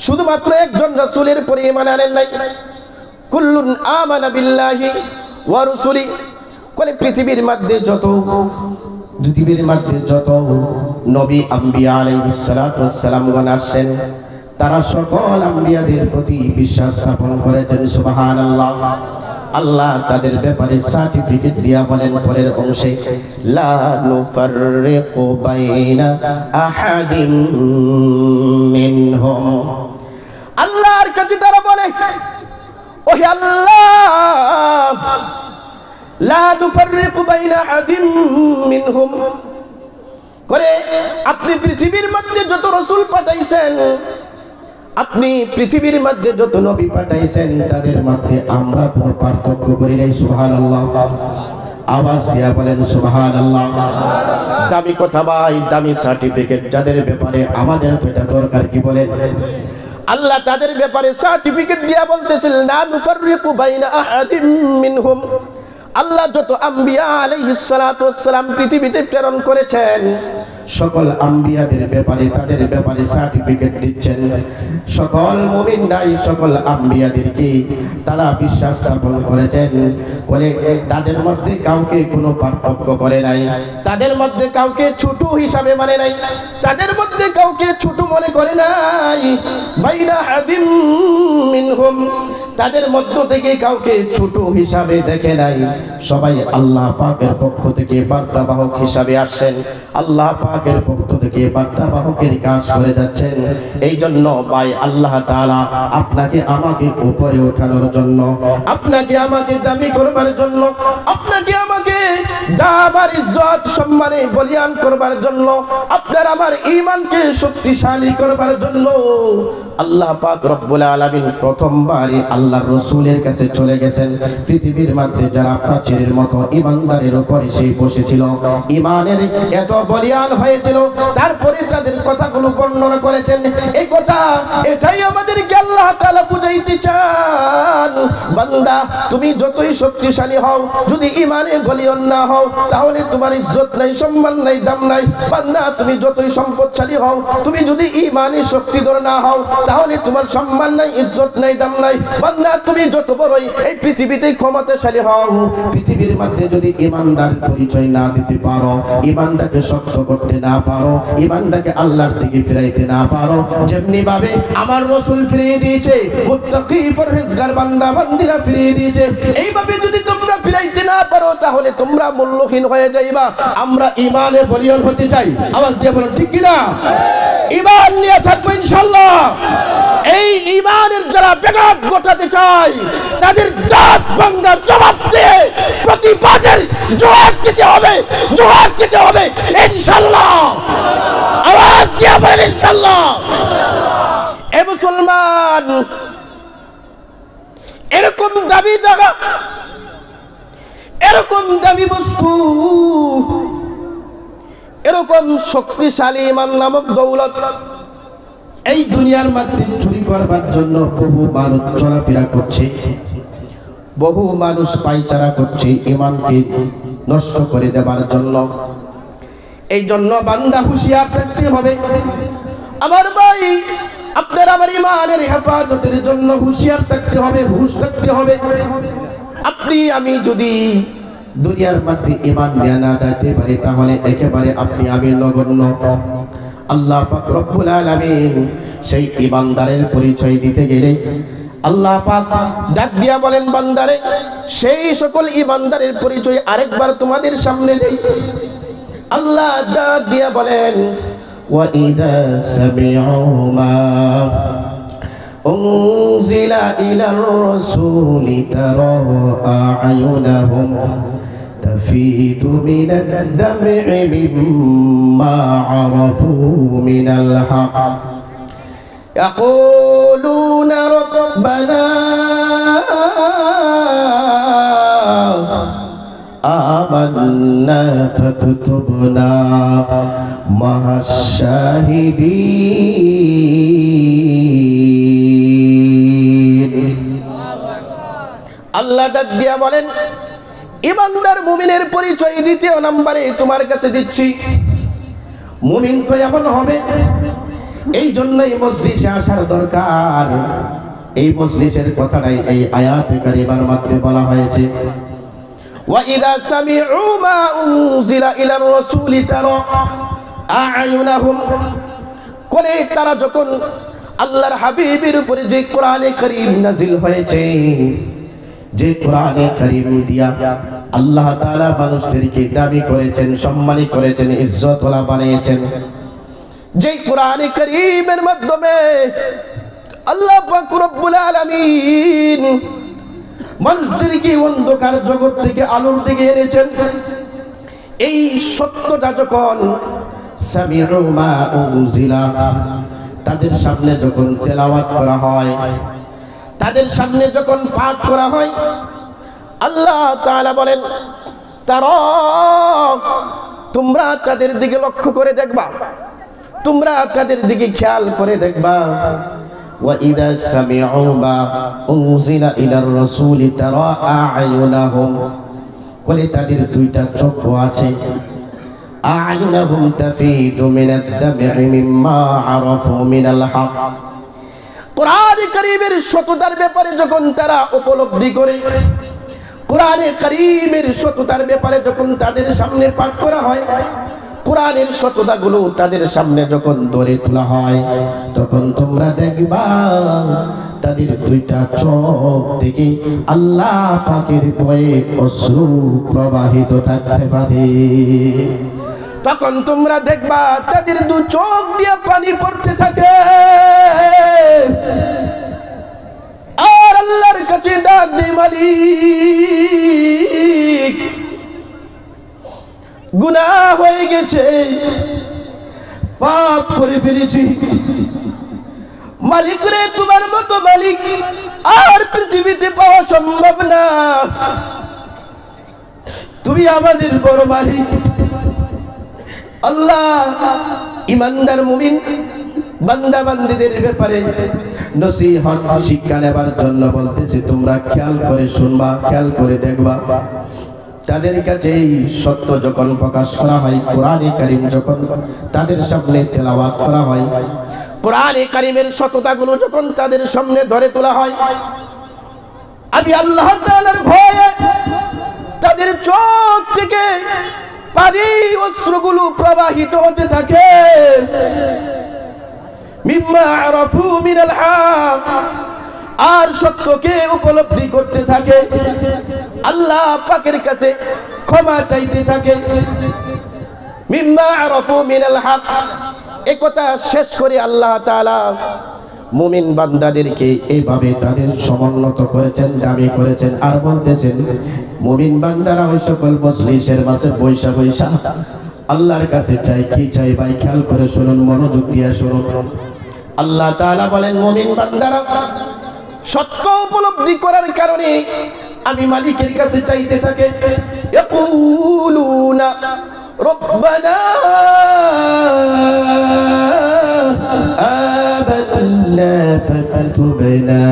শুধুমাত্র একজন রাসূলের উপর ঈমান আনেন নাই। কুল্লুন আমানা বিল্লাহি ওয়া রুসুলি, কোন পৃথিবীর মধ্যে যত নবী আম্বিয়া আলাইহিস সালাতু ওয়াস সালাম গণ আসেন, তারা সকল আম্বিয়াদের প্রতি বিশ্বাস স্থাপন করেছেন। সুবহানাল্লাহ। আল্লাহ তাদের ব্যাপারে সার্টিফিকেট দিয়া বলেন পরের অংশে, লা নুফাররিকু বাইনা আহাদিম মিনহুম। আল্লাহর কাছে তারা বলে, ওহে আল্লাহ, লা নুফাররিকু বাইনা আহাদিম মিনহুম, করে আপনি পৃথিবীর মধ্যে যত রাসূল পাঠাইছেন আপনি পৃথিবীর মধ্যে যত নবী পাঠাইছেন তাদের মধ্যে আমরা কোনো পার্থক্য করি নাই। সুবহানাল্লাহ, আওয়াজ দিয়া বলেন সুবহানাল্লাহ। দামি কথা ভাই, দামি সার্টিফিকেট যাদের ব্যাপারে আমাদের এটা দরকার, কি বলেন? আল্লাহ তাদের ব্যাপারে সার্টিফিকেট দিয়া বলতেছেন লা নুফাররিকু বাইনা আহাদিম মিনহুম। আল্লাহ যত আম্বিয়া আলাইহিস সালাতু ওয়াস সালাম পৃথিবীতে প্রেরণ করেছেন, সকল আম্বিয়াদের ব্যাপারে তাদের ব্যাপারে সার্টিফিকেট দিচ্ছেন। সকল মুমিনরাই সকল আম্বিয়াদেরকে তারা বিশ্বাস স্থাপন করেছেন, বলে তাদের মধ্যে কাউকে কোনো পার্থক্য করে নাই, তাদের মধ্যে কাউকে ছোট হিসাবে মানে নাই, তাদের মধ্যে কাউকে ছোট মনে করে নাই। বাইনা হাদিম মিনহুম, তাদের মধ্য থেকে কাউকে ছোট হিসাবে দেখে নাই। সবাই আল্লাহ পাকের পক্ষ থেকে বার্তাবাহক হিসাবে আসছেন, আল্লাহ পাকের পক্ষ থেকে বার্তাবাহকের কাজ করে যাচ্ছেন। এই জন্য ভাই আল্লাহ তাআলা আপনাকে আমাকে উপরে ওঠানোর জন্য, আপনাকে আমাকে দামি করবার জন্য, আপনাকে আমাকে দাম আর ইজ্জত সম্মানে বলিয়ান করবার জন্য, আপনার আমার ঈমানকে শক্তিশালী করবার জন্য আল্লাহ পাক রব্বুল আলামিন প্রথমবারই আল্লাহর রাসূলের কাছে চলে গেছেন। পৃথিবীর মধ্যে যারা প্রাচীরের মতো ঈমানদারের উপরে সেই বসেছিল, ঈমানের এত বলিয়ান হয়েছিল, তারপরে তাদের কথাগুলো বর্ণনা করেছেন। এই কথা এটাই আমাদেরকে আল্লাহ তাআলা বুঝাইতে চান, বান্দা তুমি যতই শক্তিশালী হও, যদি ঈমানে বলিয়ান না হও, তাহলে তোমার ইজ্জত নাই, সম্মান নাই, দাম নাই। বান্দা তুমি যতই সম্পদশালী হও, তুমি যদি ঈমানে শক্তিধর না হও, তাহলে তোমার সম্মান নাই, ইজ্জত নাই, দাম নাই। বান্দা তুমি যত বড়ই এই পৃথিবীতে ক্ষমতাশালী হও, পৃথিবীর মধ্যে যদি ঈমানদার পরিচয় না দিতে পারো, ঈমানটাকে শক্ত করতে না পারো, ঈমানটাকে আল্লাহর দিকে ফিরাইতে না পারো, যেমনি ভাবে আমার রাসূল ফিরিয়ে দিয়েছে, মুত্তাকি পরহেজগার বান্দা বান্দীরা ফিরিয়ে দিয়েছে, এইভাবে যদি তোমরা ফিরাইতে না পারো, তাহলে তোমরা মূল্যহীন হয়ে যাইবা। আমরা ঈমানে বলিয়ান হতে চাই, আওয়াজ দিয়ে বলুন ঠিক কি না? ঈমান নিয়ে থাকবো ইনশাআল্লাহ। এই ঈমানের যারা বেগাত গোটাতে চায়, তাদের দাঁত ভাঙার জবাব দিয়ে প্রতিবাদের জবাব দিতে হবে, জবাব দিতে হবে ইনশাআল্লাহ। আওয়াজ দিয়ে বলেন ইনশাআল্লাহ। এ মুসলমান, এরকম দাবি জায়গা, এরকম দাবি বস্তু, এরকম শক্তিশালী ঈমান নামক দৌলত এই দুনিয়ার মধ্যে চুরি করবার জন্য বহু মানুষ চলাফেরা করছে, বহু মানুষ পায়চারা করছে ঈমানকে নষ্ট করে দেবার জন্য। এই জন্য বান্দা হুঁশিয়ার থাকতে হবে। আমার ভাই, আপনার আমার ঈমানের হেফাজতের জন্য হুঁশিয়ার থাকতে হবে, হুঁশ থাকতে হবে। আপনি আমি যদি দুনিয়ার মধ্যে ঈমান নিয়ে না যেতে পারি, তাহলে একেবারে আপনি আমি নগণ্য। আল্লাহ পাক রব্বুল আলামিন সেই ঈমানদারের পরিচয় দিতে গেলে আল্লাহ পাক ডাক দিয়া বলেন, বান্দারে সেই সকল ঈমানদারের পরিচয় আরেকবার তোমাদের সামনে দেই। আল্লাহ ডাক দিয়া বলেন, ওয়া ইযা সামি'ু মা উনজিলা ইলার রাসূলি তারা আ'য়ুনাহুম تفيض من الدمع مما عرفوا من الحق يقولون ربنا آمنا فاكتبنا مع الشاهدين। আল্লাহ ডাক দিয়া বলেন, ঈমানদার মুমিনের পরিচয় দ্বিতীয় নম্বরে তোমার কাছে দিচ্ছি। মুমিন তো এমন হবে, এই জন্যই মজলিসে আসার দরকার। এই মজলিসের কথাটাই এই আয়াতে কারিমার মধ্যে বলা হয়েছে, ওয়া ইযা সামি'ু মা উনজিলা ইলার রাসূলি তারা আ'য়ুনাহুম, কোনে তারা যখন আল্লাহর হাবিবের উপরে যে কোরআনে কারীম নাজিল হয়েছে, যে কোরআনে কারীম দিয়া আল্লাহ তাআলা মানুষদেরকে দাবি করেছেন, সম্মানিত করেছেন, ইজ্জতওয়ালা বানিয়েছেন, যে কোরআনে কারীমের মাধ্যমে আল্লাহ পাক রব্বুল আলামিন মানুষদেরকে অন্ধকার জগৎ থেকে আলোর দিকে এনেছেন, এই সত্যটা যখন সামি'ু মা উনজিলা, তাদের সামনে যখন তেলাওয়াত করা হয়, তাদের সামনে যখন পাঠ করা হয়, আল্লাহ তাআলা বলেন তারা তোমরা তাদের দিকে লক্ষ্য করে দেখবা, তোমরা তাদের দিকে খেয়াল করে দেখবা। ওয়া ইযা সামি'উ মা উনজিলা ইলার রাসূলি তারা আ'য়ুনাহুম, বলে তাদের দুইটা চক্ষু আছে, আ'য়ুনাহুম তাফিদু মিনাদ দাম'i মিম্মা আরাফু মিনাল হক। কোরআনে কারীমের সত্যতার ব্যাপারে যখন তারা উপলব্ধি করে, কোরআনে কারীমের সত্যতার ব্যাপারে যখন তাদের সামনে পাঠ করা হয়, কোরআনের সত্যতাগুলো তাদের সামনে যখন ধরে তোলা হয়, তখন তোমরা দেখবা তাদের দুইটা চোখ থেকে আল্লাহ পাকের ভয়ে অশ্রু প্রবাহিত থাকতে পারে। তখন তোমরা দেখবা তাদের দু চোখ দিয়ে পানি পড়তে থাকে, আর আল্লাহর কাছে ডাক দেয়, মালিক গুনাহ হয়ে গেছে, পাপ করে ফেলেছি, মালিক রে তোমার মতো মালিক আর পৃথিবীতে পাওয়া সম্ভব না, তুমি আমাদের বড় মালিক। আল্লাহ ইমানদার মুমিন বান্দা বান্দীদের ব্যাপারে নসিহত শিক্ষা নেবার জন্য বলতেছে, তোমরা খেয়াল করে শুনবা, খেয়াল করে দেখবা। তাদের কাছে এই সত্য যখন প্রকাশ করা হয়, কোরআনে কারীম যখন তাদের সামনে তেলাওয়াত করা হয়, কোরআনে কারীমের সত্যতাগুলো যখন তাদের সামনে ধরে তোলা হয়, আমি আল্লাহ তাআলার ভয়ে তাদের চোখ থেকে পানি অশ্রুগুলো প্রবাহিত হতে থাকে, মিম্মা আরাফু মিনাল হক, আর সত্যকে উপলব্ধি করতে থাকে, আল্লাহ পাকের কাছে ক্ষমা চাইতে থাকে। মিম্মা আরাফু মিনাল হক, এই কথা শেষ করে আল্লাহ তাআলা মুমিন বান্দাদেরকে এইভাবে তাদের সমুন্নত করেছেন, দাবি করেছেন, আর বলতেছেন মুমিন বান্দারা ওই সকল মজলিসের মাঝে বৈশা বৈশা আল্লাহর কাছে চাই, কি চাই ভাই খেয়াল করে শুনুন, মনোযোগ দিয়ে শুনুন। আল্লাহ তাআলা বলেন মুমিন বান্দারা সত্য উপলব্ধি করার কারণে আমি মালিকের কাছে চাইতে থাকে, ইয়াকুলুনা রব্বানা আমান্না ফাকতুবনা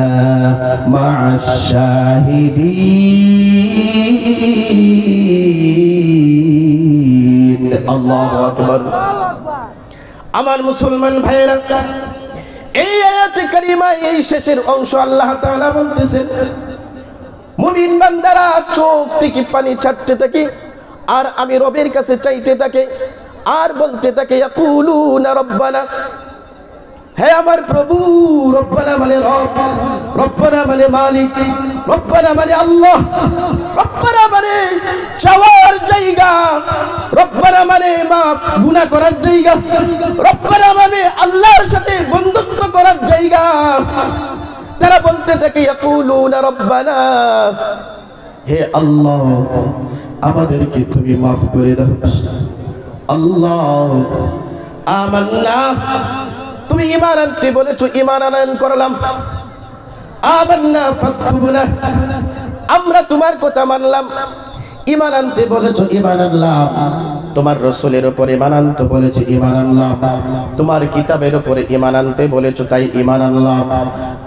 মা'আশ শাহিদিন। আল্লাহু আকবার। আমার মুসলমান ভাইরা, এই আয়াতে কারিমা এই শেষের অংশ আল্লাহ তাআলা বলতেছেন মুমিন বান্দারা চোখ থেকে পানি ছাড়তে থাকে, আর আমি রবের কাছে চাইতে থাকে, আর বলতে থাকে ইয়াকুলুনা রব্বানা, হে আমার প্রভু। রব্বানা মানে রব, রব্বানা মানে মালিক, রব্বানা মানে আল্লাহ, রব্বানা মানে চাওয়ার জায়গা, রব্বানা মানে মাফ গুনাহ করার জায়গা, রব্বানা মানে আল্লাহর সাথে বন্ধুত্ব করার জায়গা। তারা বলতে থাকে ইয়াকুলুনা রব্বানা, হে আল্লাহ আমাদেরকে তুমি মাফ করে দাও। আল্লাহ আমান্না, তুমি ঈমান আনতে বলেছো, ঈমান আনয়ন করলাম। আমান্না ফাকতুবনা, আমরা তোমার কথা মানলাম। ঈমান আনতে বলেছো, ঈমান আনলাম। তোমার রাসূলের উপর ঈমান আনতে বলেছো, ঈমান আনলাম। তোমার কিতাবের উপর ঈমান আনতে বলেছো, তাই ঈমান আনলাম।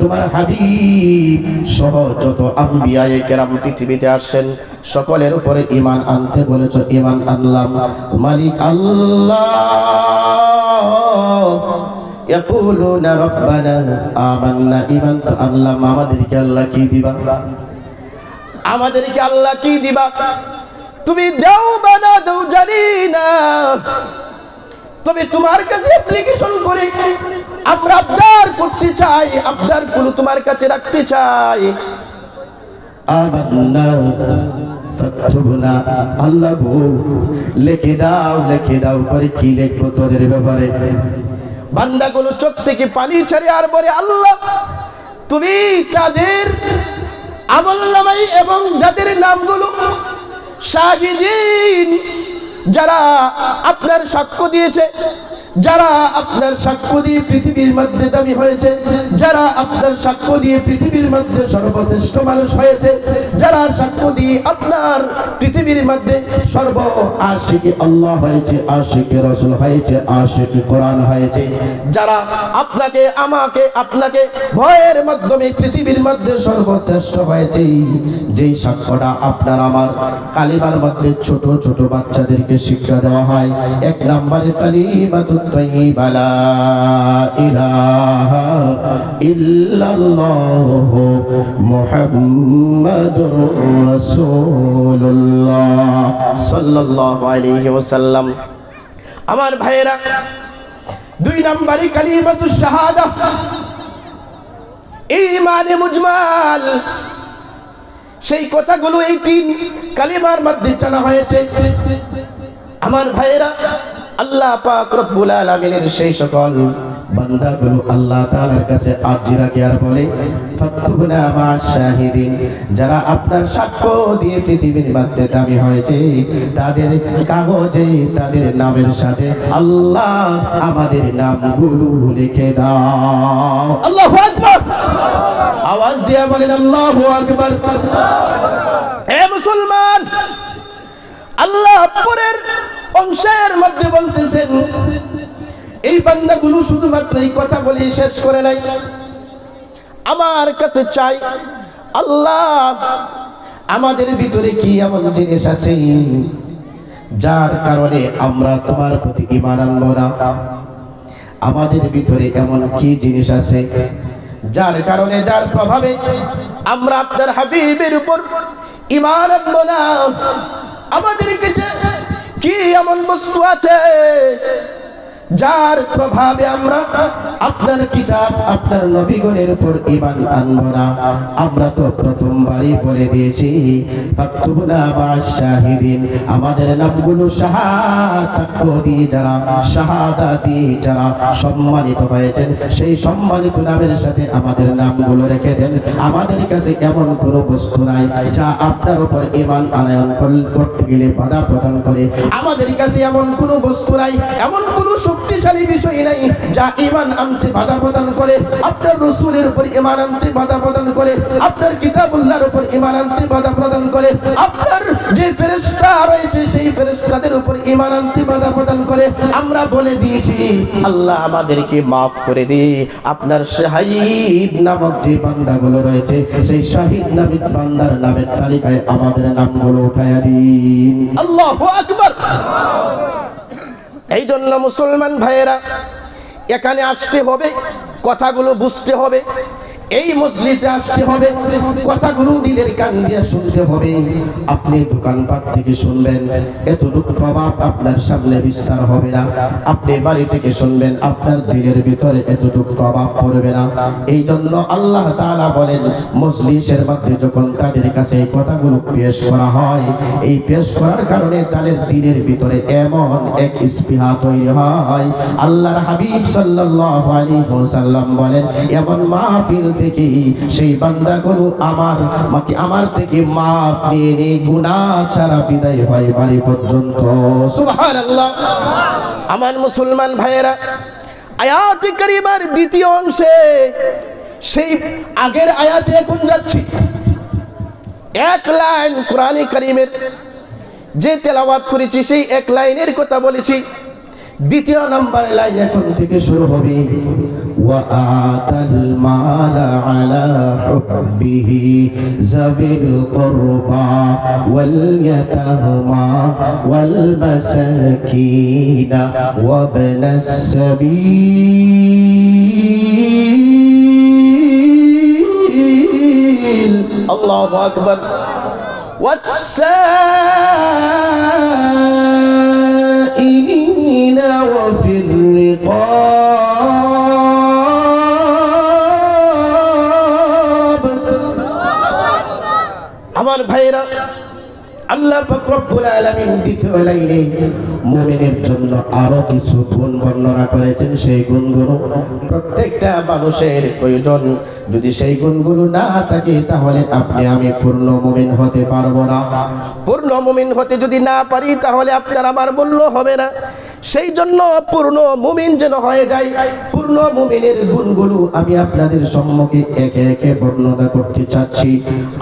তোমার হাবিব সহ যত আম্বিয়ায়ে কেরাম পৃথিবীতে আসেন সকলের উপরে ঈমান আনতে বলেছো, ঈমান আনলাম। মালিক আল্লাহ ইয়াকুলুনা রব্বানা আমান্না, ঈমান তো আনলাম, আমাদেরকে আল্লাহ কি দিবা? আমাদেরকে আল্লাহ কি দিবা? তুমি দাও বা না দাও জানি না, তবে তোমার কাছে অ্যাপ্লিকেশন করে আমরা আবদার করতে চাই, আবদার গুলো তোমার কাছে রাখতে চাই। আমান্না ফাকতুবনা, আল্লাহ গো লিখে দাও, লিখে দাও। করে কি লিখবো তোদের ব্যাপারে? বান্দাগুলো চোখ থেকে পানি ছাড়ে আর বলে, আল্লাহ তুমি তাদের আমলনামাই এবং যাদের নামগুলো শাহিদিন, যারা আপনার সাক্ষ্য দিয়েছে, যারা আপনার সাক্ষ্য দিয়ে পৃথিবীর মধ্যে দামি হয়েছে, যারা আপনার সাক্ষ্য দিয়ে পৃথিবীর মধ্যে সর্বশ্রেষ্ঠ মানুষ হয়েছে, যারা সাক্ষ্য দিয়ে আপনার পৃথিবীর মধ্যে সর্ব আশিকে আল্লাহ হয়েছে, আশিকে রাসূল হয়েছে, আশিকে কোরআন হয়েছে, যারা আপনাকে আমাকে আপনাকে ভয়ের মাধ্যমে পৃথিবীর মধ্যে সর্বশ্রেষ্ঠ হয়েছে, যেই সাক্ষ্যটা আপনার আমার কালিমার মধ্যে ছোট ছোট বাচ্চাদেরকে শিক্ষা দেওয়া হয়। এক নম্বরে কালিমাতুত তাইয়্যিবা লা ইলাহা ইল্লাল্লাহ মুহাম্মাদুর রাসূলুল্লাহ সাল্লাল্লাহু আলাইহি ওয়াসাল্লাম। আমার ভাইয়েরা, দুই নম্বরে কালিমাতুশ শাহাদা, ঈমানে মুজমাল, সেই কথাগুলো এই তিন কালিমার মধ্যে টানা হয়েছে। আমার ভাইয়েরা, আল্লাহ পাক রব্বুল আলামিনের সেই সকল বান্দাগুলো আল্লাহ তাআলার কাছে আরজি রাখে আর বলে ফাকতুবনা মা'আশ শাহিদিন, যারা আপনার সাক্ষ্য দিয়ে পৃথিবীর মধ্যে দামি হয়েছে, তাদের কাগজে তাদের নামের সাথে আল্লাহ আমাদের নামগুলো লিখে দাও। আল্লাহু আকবার, আওয়াজ দিয়ে বলেন আল্লাহু আকবার। হে মুসলমান, আল্লাহ পরের অংশের মধ্যে বলতেছেন, এই বান্দাগুলো শুধুমাত্র এই কথা বলে শেষ করে নাই, আমার কাছে চাই আল্লাহ আমাদের ভিতরে কি এমন জিনিস আছে যার কারণে আমরা তোমার প্রতি ঈমান আনবো না? আমাদের ভিতরে এমন কি জিনিস আছে যার কারণে, যার প্রভাবে আমরা আপনার হাবিবের উপর ঈমান আনবো না? আমাদের কাছে কি এমন বস্তু আছে যার প্রভাবে আমরা আপনার কিতাব আপনার নবীগণের উপর ঈমান আনবো না? আমরা তো প্রথমবারই বলে দিয়েছি ফাকতুবনা মা'আশ শাহিদিন, আমাদের নামগুলো শাহাদাতি, যারা শাহাদাতি যারা সম্মানিত হয়েছেন, সেই সম্মানিত নামের সাথে আমাদের নামগুলো রেখে দেন। আমাদের কাছে এমন কোনো বস্তু নাই যা আপনার উপর ঈমান আনয়ন করতে গেলে বাধা প্রদান করে। আমাদের কাছে এমন কোনো বস্তু নাই, এমন কোনো শক্তিশালী বিষয় নাই যা ঈমান আনতে বাধা প্রদান করে। আপনার রাসূলের উপর ঈমান আনতে বাধা প্রদান করে, আপনার কিতাবুল্লাহর উপর ঈমান আনতে বাধা প্রদান করে, আপনার যে ফেরেশতা রয়েছে সেই ফেরেশতাদের উপর ঈমান আনতে বাধা প্রদান করে। আমরা বলে দিয়েছি আল্লাহ আমাদেরকে মাফ করে দিন, আপনার শাহীদ নামক যে বান্দাগুলো রয়েছে সেই শাহীদ নামক বান্দার নামের তালিকায় আমাদের নামগুলো উঠায়া দিন। আল্লাহু আকবার। এই জন্য মুসলমান ভাইয়েরা, এখানে আসতে হবে, কথাগুলো বুঝতে হবে, এই মজলিসে আসতে হবে, কথাগুলো দিলের কান দিয়ে শুনতে হবে। আপনি দোকানপাট থেকে শুনবেন, এতটুকু প্রভাব আপনার সামনে বিস্তার হবে না। আপনি বাড়ি থেকে শুনবেন, আপনার দিলের ভিতরে এতটুকু প্রভাব পড়বে না। এই জন্য আল্লাহ তাআলা বলেন, মজলিসের মধ্যে যখন তাদের কাছে এই কথাগুলো পেশ করা হয়, এই পেশ করার কারণে তাদের দিলের ভিতরে এমন এক স্পৃহা তৈরি হয়। আল্লাহর হাবিব সাল্লাল্লাহু আলাইহি ওয়াসাল্লাম বলেন, এমন মাহফিল থেকে সেই বান্দাগুলো আমার থেকে মাফ নিয়ে গুনাহ ছাড়া বিদায় হয় বাড়ি পর্যন্ত। সুবহানাল্লাহ। আমার মুসলমান ভাইয়েরা, আয়াতে কারিমার দ্বিতীয় অংশে, সেই আগের আয়াতে এখন যাচ্ছি, এক লাইন কোরআনে কারিমের যে তেলাওয়াত করেছি সেই এক লাইনের কথা বলেছি। দ্বিতীয় নম্বর লাইন এখন থেকে শুরু হবে, ওয়া আতাল মালা আলা হুব্বিহি যাবিল কুরবা ওয়াল ইয়াতামা ওয়াল মাসাকিন ওয়া ইবনাস সাবিল। আল্লাহু আকবার। والسائلين وفي الرقاب। আমার ভাইরা, আল্লাহ পাক রব্বুল আলামিন দ্বিতীয় লাইনে মুমিনের জন্য আরো কিছু গুণ বর্ণনা করেছেন। সেই গুণগুলো প্রত্যেকটা মানুষের প্রয়োজন। যদি সেই গুণগুলো না থাকে তাহলে আপনি আমি পূর্ণ মুমিন হতে পারবো না। পূর্ণ মুমিন হতে যদি না পারি তাহলে আপনার আমার মূল্য হবে না। সেই জন্য পূর্ণ মুমিন যেন হয়ে যায়, পূর্ণ মুমিনের গুণগুলো আমি আপনাদের সম্মুখে একে একে বর্ণনা করতে চাচ্ছি।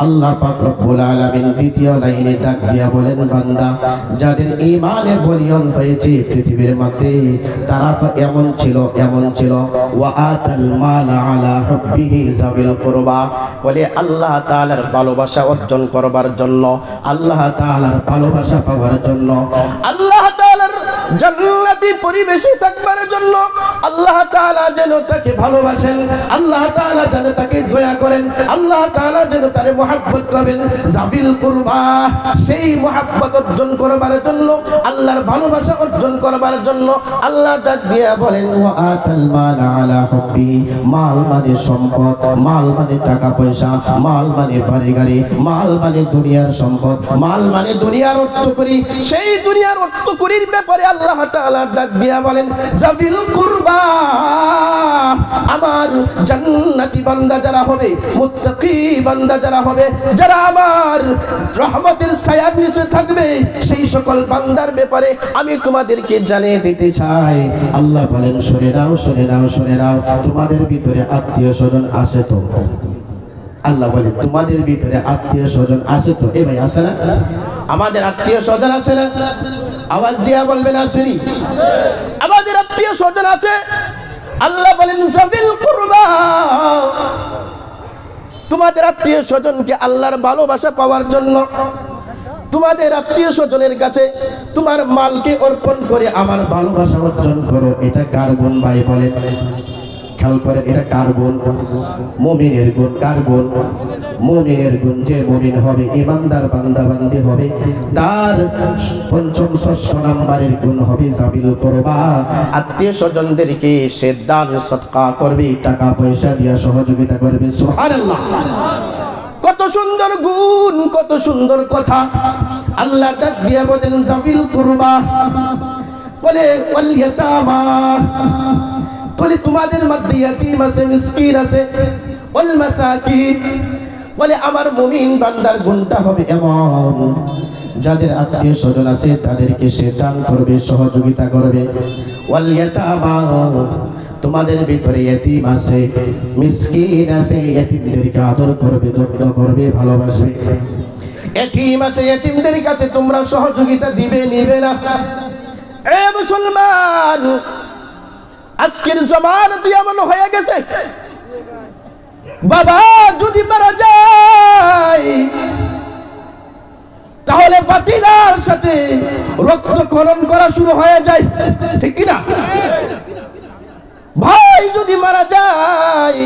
আল্লাহ পাক রব্বুল আলামিন দ্বিতীয় লাইনে ডাক দিয়া বলেন, বান্দা যাদের ঈমানে বলিয়ান হয়েছে পৃথিবীর মধ্যে, তারা তো এমন ছিল ওয়া আতাল মাল আলা হুব্বিহি যাবিল কুরবা, বলে আল্লাহ তাআলার ভালোবাসা অর্জন করবার জন্য, আল্লাহ তাআলার ভালোবাসা পাওয়ার জন্য, আল্লাহ তাআলার জান্নাতি পরিবেশে থাকবার জন্য, আল্লাহ তাআলা যেন তাকে ভালোবাসেন, আল্লাহ তাআলা যেন তাকে দয়া করেন, আল্লাহ তাআলা যেন তারে মহব্বত করেন, যাবিল কুরবা, সেই মহব্বত অর্জন করবার জন্য, আল্লাহর ভালোবাসা অর্জন করবার জন্য আল্লাহ ডাক দিয়া বলেন, ওয়া আতাল মাল আলা হুব্বি, মাল মানে সম্পদ, মাল মানে টাকা পয়সা, মাল মানে বাড়ি গাড়ি, মাল মানে দুনিয়ার সম্পদ, মাল মানে দুনিয়ার অর্থকরী, সেই দুনিয়ার অর্থকরীর ব্যাপারে আল্লাহ তাআলা ডাক দিয়া বলেন, যাবিল কুরবা, আমার জান্নাতি বান্দা যারা হবে, মুত্তাকি বান্দা যারা হবে, যারা আমার রহমতের ছায়ার নিচে থাকবে, সেই সকল বান্দার ব্যাপারে আমি তোমাদেরকে জানিয়ে দিতে চাই। আল্লাহ বলেন, শুনে নাও, তোমাদের ভিতরে আত্মীয় স্বজন আছে তো? আল্লাহ বলেন, তোমাদের ভিতরে আত্মীয় স্বজন আছে তো? এ ভাই আছে না? আমাদের আত্মীয় স্বজন আছে না? আওয়াজ দিয়া বলবেন আসেনি? আমাদের আত্মীয় স্বজন আছে। আল্লাহ বলেন, যাবিল কুরবা, তোমাদের আত্মীয় স্বজনকে আল্লাহর ভালোবাসা পাওয়ার জন্য তোমাদের আত্মীয় স্বজনের কাছে তোমার মালকে অর্পণ করে আমার ভালোবাসা অর্জন করো। এটা কার গুণ ভাই বলেন? খেয়াল করেন, এটা কার গুণ? মুমিনের গুণ। কার গুণ? মুমিনের গুণ। যে মুমিন হবে, ইমানদার বান্দা বান্দি হবে, তার পঞ্চম ষষ্ঠ নাম্বারের গুণ হবে যাবিল কুরবা, আত্মীয় স্বজনদেরকে সে দান সদকা করবে, টাকা পয়সা দিয়া সহযোগিতা করবে। সুবহানাল্লাহ, কত সুন্দর গুণ, কত সুন্দর কথা। আল্লাহ ডাক দিয়া বলেন, যাবিল কুরবা, বলে ওয়াল ইয়াতামা, বলে তোমাদের মধ্যে ইয়াতীম আছে, মিসকিন আছে, ওয়াল মাসাকিন, বলে আমার মুমিন বান্দার গুণটা হবে এমন, যাদের আত্মীয় স্বজন আছে তাদেরকে সে দান করবে, সহযোগিতা করবে। ওয়াল ইয়াতামা, তোমাদের ভিতরে ইতিম আছে, মিসকিন আছে, ইতিমদেরকে আদর করবে, যত্ন করবে, ভালোবাসবে। ইতিম আছে, ইতিমদের কাছে তোমরা সহযোগিতা দিবে, নিবে না? এ মুসলমান, আজকের জামানাতে এমন হয়ে গেছে, বাবা যদি মারা যায় তাহলে বাতিদার সাথে রক্তক্ষরণ করা শুরু হয়ে যায়, ঠিক কি না? ভাই যদি মারা যায়,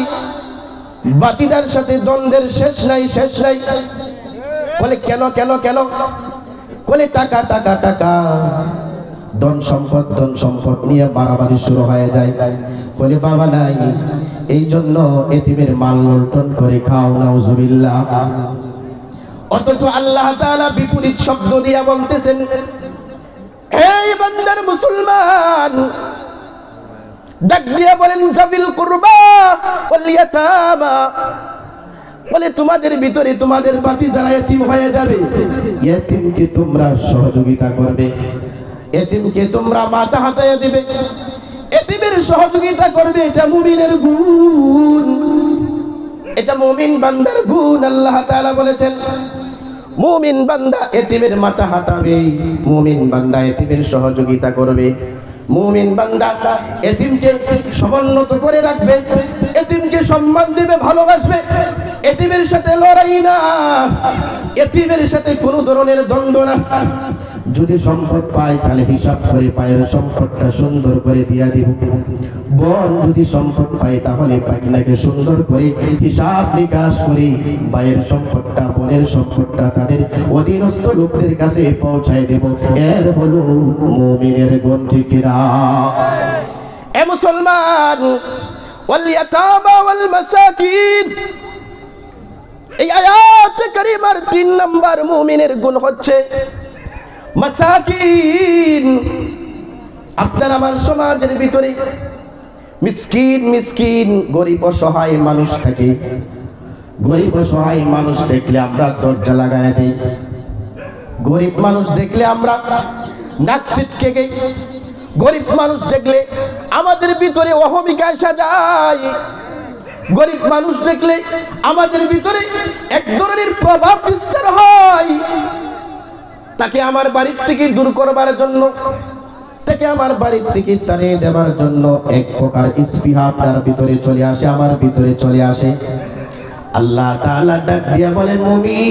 বাতিদার সাথে দ্বন্দ্বের শেষ নাই। বলে কেন? বলে টাকা, ধন সম্পদ নিয়ে মারামারি শুরু হয়ে যায়। বলে বাবা নাই, এই জন্য এতিমের মাল লুণ্ঠন করে খাও, নাউজুবিল্লাহ। অথচ আল্লাহ তাআলা বিপরীত শব্দ দিয়া বলতেছেন, হে বান্দার মুসলমান, ডাক দিয়া বলেন, যাবিল কুরবা ওয়াল ইয়াতামা, বলে তোমাদের ভিতরে তোমাদের বাতি যারা ইতিম হয়ে যাবে, ইতিমকে তোমরা সহযোগিতা করবে, ইতিমকে তোমরা মাথা হাতায় দিবে, ইতিমের সহযোগিতা করবে। এটা মুমিনের গুণ, এটা মুমিন বান্দার গুণ। আল্লাহ তাআলা বলেছেন, মুমিন বান্দা ইতিমের মাথা হাতাবে, মুমিন বান্দা ইতিমের সহযোগিতা করবে, মুমিন বান্দা ইতিমকে সমুন্নত করে রাখবে, ইতিমকে সম্মান দিবে, ভালোবাসবে, ইতিমের সাথে লড়াই না, ইতিমের সাথে কোনো ধরনের দ্বন্দ্ব না। যদি সম্পদ পায় তাহলে হিসাব করে পায়ের সম্পদটা সুন্দর করে দিয়া দিব। বোন যদি সম্পদ পায় তাহলে পাগনাকে সুন্দর করে হিসাব নিকাশ করে ভাইয়ের সম্পদটা, বোনের সম্পদটা তাদের অধীনস্থ লোকদের কাছে পৌঁছায় দেব। এর হলো মুমিনের গুণ, ঠিক না? এ মুসলমান, ওয়াল ইয়াতামা ওয়াল মাসাকিন, এই আয়াত কারিমার 3 নাম্বার মুমিনের গুণ হচ্ছে মাসাকিন। আপনার আমার সমাজের ভিতরে মিসকিন গরিব অসহায় মানুষ থাকে। গরিব অসহায় মানুষ দেখলে আমরা দরজা লাগায় দেই, গরিব মানুষ দেখলে আমরা নাক ছিটকে গেই, গরিব মানুষ দেখলে আমাদের ভিতরে অহমিকা এসে যায়, গরিব মানুষ দেখলে আমাদের ভিতরে এক ধরনের প্রভাব বিস্তার হয়। তাকে আমার বাড়ির থেকে দূর করবার জন্য, তাকে আমার বাড়ির থেকে তাড়িয়ে দেওয়ার জন্য এক প্রকার স্পৃহা আপনার ভিতরে চলে আসে, আমার ভিতরে চলে আসে। আল্লাহ তাআলা ডাক দিয়া বলেন, মুমিন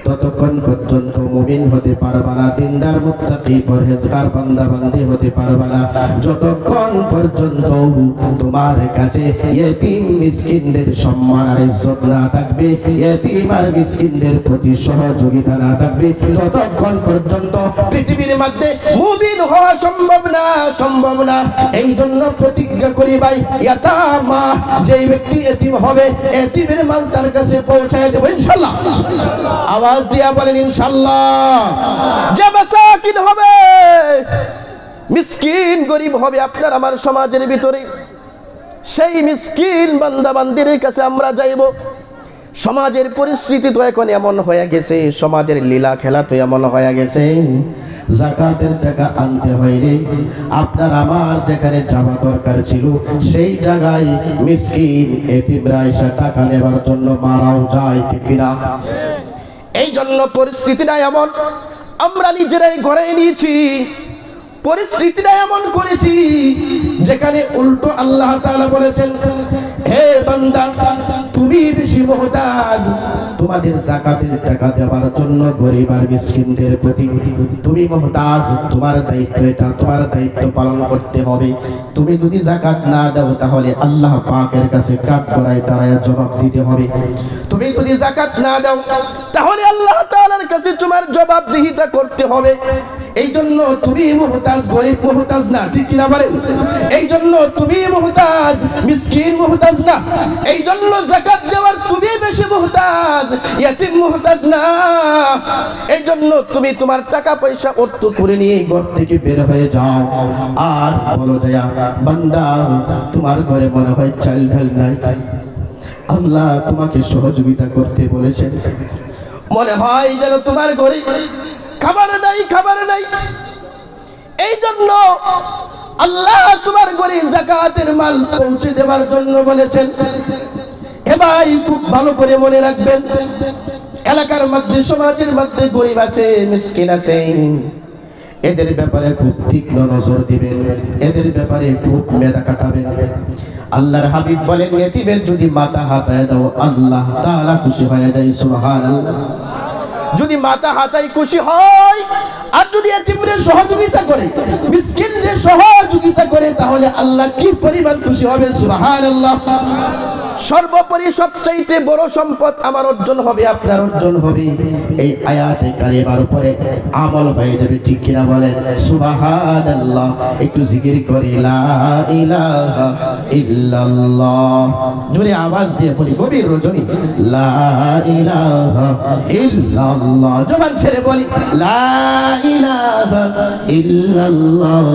ততক্ষণ পর্যন্ত মুমিন হতে পারবা না, দিনদার মুত্তাকি পরহেজগার বান্দা বান্দি হতে পারবা না যতক্ষণ পর্যন্ত তোমার কাছে ইয়েতিম মিসকিনদের সম্মান আর ইজ্জত না থাকবে, ইয়েতিম আর মিসকিনদের প্রতি সহযোগিতা না থাকবে, ততক্ষণ পর্যন্ত পৃথিবীর মধ্যে মুমিন হওয়া সম্ভব না, সম্ভব না। এই জন্য প্রতিজ্ঞা করি ভাই, ইয়াতামা যে ব্যক্তি এতিম হবে, এতিমের মাল তার কাছে পৌঁছায় দেব ইনশাআল্লাহ। আওয়াজ দিয়া বলেন ইনশাআল্লাহ। যে মাসাকিন হবে, মিসকিন গরিব হবে আপনার আমার সমাজের ভিতরে, সেই মিসকিন বান্দা বান্দির কাছে আমরা যাইব। সমাজের পরিস্থিতি তো এখন এমন হয়ে গেছে, সমাজের লীলা খেলা তো এমন হয়ে গেছে, যাকাতের টাকা আনতে হয়নি, আপনার আমার যেখানে যাওয়া দরকার ছিল সেই জায়গায় মিসকিন এতিমরা এসে টাকা নেবার জন্য মারাও যায়, ঠিক কিনা? এই জন্য পরিস্থিতিটা এমন, আমরা নিজেরাই ঘরে নিয়েছি, পরিস্থিতিটা এমন করেছি যেখানে উল্টো আল্লাহ তাআলা বলেছেন, হে বান্দা তুমি বেশি মুহতাজ, তোমাদের যাকাতের টাকা দেওয়ার জন্য গরিব আর মিসকিনদের প্রতি তুমি মুহতাজ, তোমার দায়িত্ব এটা, তোমার দায়িত্ব পালন করতে হবে। তুমি যদি যাকাত না দাও তাহলে আল্লাহ পাকের কাছে কাঠ করায় দাঁড়ায় জবাব দিতে হবে। তুমি যদি যাকাত না দাও তাহলে আল্লাহ তাআলার কাছে তোমার জবাবদিহিতা করতে হবে। এই জন্য তুমি মুহতাজ, গরিব মুহতাজ না, ঠিক কিনা বলেন? এই জন্য তুমি মুহতাজ, মিসকিন মুহতাজ না। এই জন্য যাকাত দেওয়ার তুমি বেশি মুহতাজ, ইয়াতিম মুহতাজ না। এই জন্য তুমি তোমার টাকা পয়সা অর্থ করে নিয়ে ঘর থেকে বের হয়ে যাও আর বলো যায়া, বান্দা তোমার ঘরে মনে হয় চাল ঢাল নাই, আল্লাহ তোমাকে সহযোগিতা করতে বলেছেন, মনে হয় যেন তোমার ঘরে খাবার নাই, খাবার নাই। এই জন্য আল্লাহ তোমার ঘরে যাকাতের মাল পৌঁছে দেওয়ার জন্য বলেছেন। এ ভাই খুব ভালো করে মনে রাখবেন, এলাকার মধ্যে সমাজের মধ্যে গরিব আছে, মিসকিন আছে, এদের ব্যাপারে খুব তীক্ষ্ণ নজর দিবেন, এদের ব্যাপারে খুব মেধা খাটাবেন। আল্লাহর হাবিব বলেন, এতিমের যদি মাথা হাতায় দাও আল্লাহ তাআলা খুশি হয়ে যায়, সুবহানাল্লাহ। যদি মাথা হাতায় খুশি হয় আর যদি এতিমরে সহযোগিতা করে, মিসকিনরে সহযোগিতা করে, তাহলে আল্লাহ কি পরিমাণ খুশি হবে, সুবহানাল্লাহ। সর্বোপরি সবচাইতে বড় সম্পদ আমার অর্জন হবে, আপনার অর্জন হবে, এই আয়াতে কারিমার উপরে আমল হয়ে যাবে, ঠিক কিনা বলেন? সুবহানাল্লাহ। একটু জিকির করি, লা ইলাহা ইল্লাল্লাহ, জোরে আওয়াজ দিয়ে পড়ি, গভীর রজনী, লা ইলাহা ইল্লাল্লাহ, জবান ছেড়ে বলি, লা ইলাহা ইল্লাল্লাহ।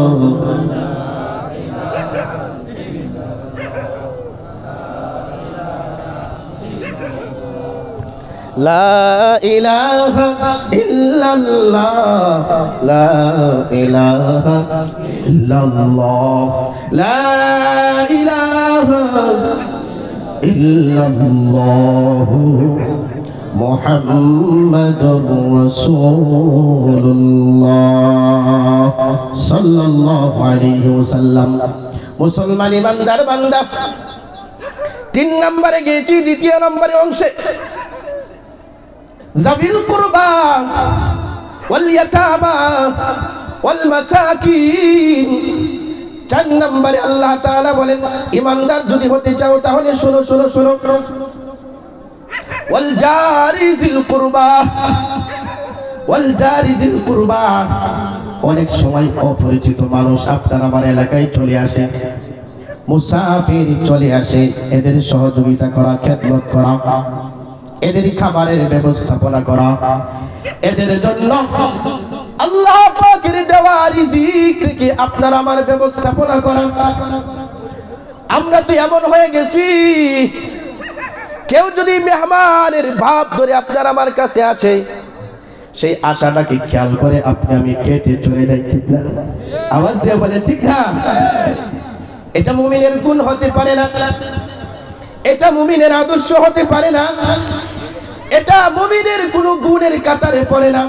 লা ইলাহা ইল্লাল্লাহ, লা ইলাহা ইল্লাল্লাহ, লা ইলাহা ইল্লাল্লাহ, মুহাম্মাদুর রাসূলুল্লাহ সাল্লাল্লাহু আলাইহি ওয়াসাল্লাম। মুসলমান ইমানদার বান্দা, 3 নম্বরে গেছি, দ্বিতীয় নম্বরে অংশে যাবিল কুরবা ওয়াল ইয়াতামা ওয়াল মাসাকিন। 4 নম্বরে আল্লাহ তাআলা বলেন, ইমানদার যদি হতে চাও তাহলে শোনো শোনো শোনো, ওয়াল জারি যিল কুরবা, ওয়াল জারি যিল কুরবা। অনেক সময় অপরিচিত মানুষ আপনার আমার এলাকায় চলে আসে, মুসাফির চলে আসে, এদের সহযোগিতা করা, খেদমত করা, এদের খাবারের ব্যবস্থাপনা করা, এদের জন্য আল্লাহ পাকের দেওয়া রিজিক থেকে আপনার আমার ব্যবস্থাপনা করা। আমরা তো এমন হয়ে গেছি, কেউ যদি মেহমানের ভাব ধরে আপনার আমার কাছে আছে, সেই আশাটাকে খেয়াল করে আপনি আমি কেটে চলে যাই, ঠিক না? আওয়াজ দিয়ে বলে ঠিক না? এটা মুমিনের গুণ হতে পারে না, এটা মুমিনের আদর্শ হতে পারে না, এটা মুমিনের কোন গুণের কাতারে পড়ে না।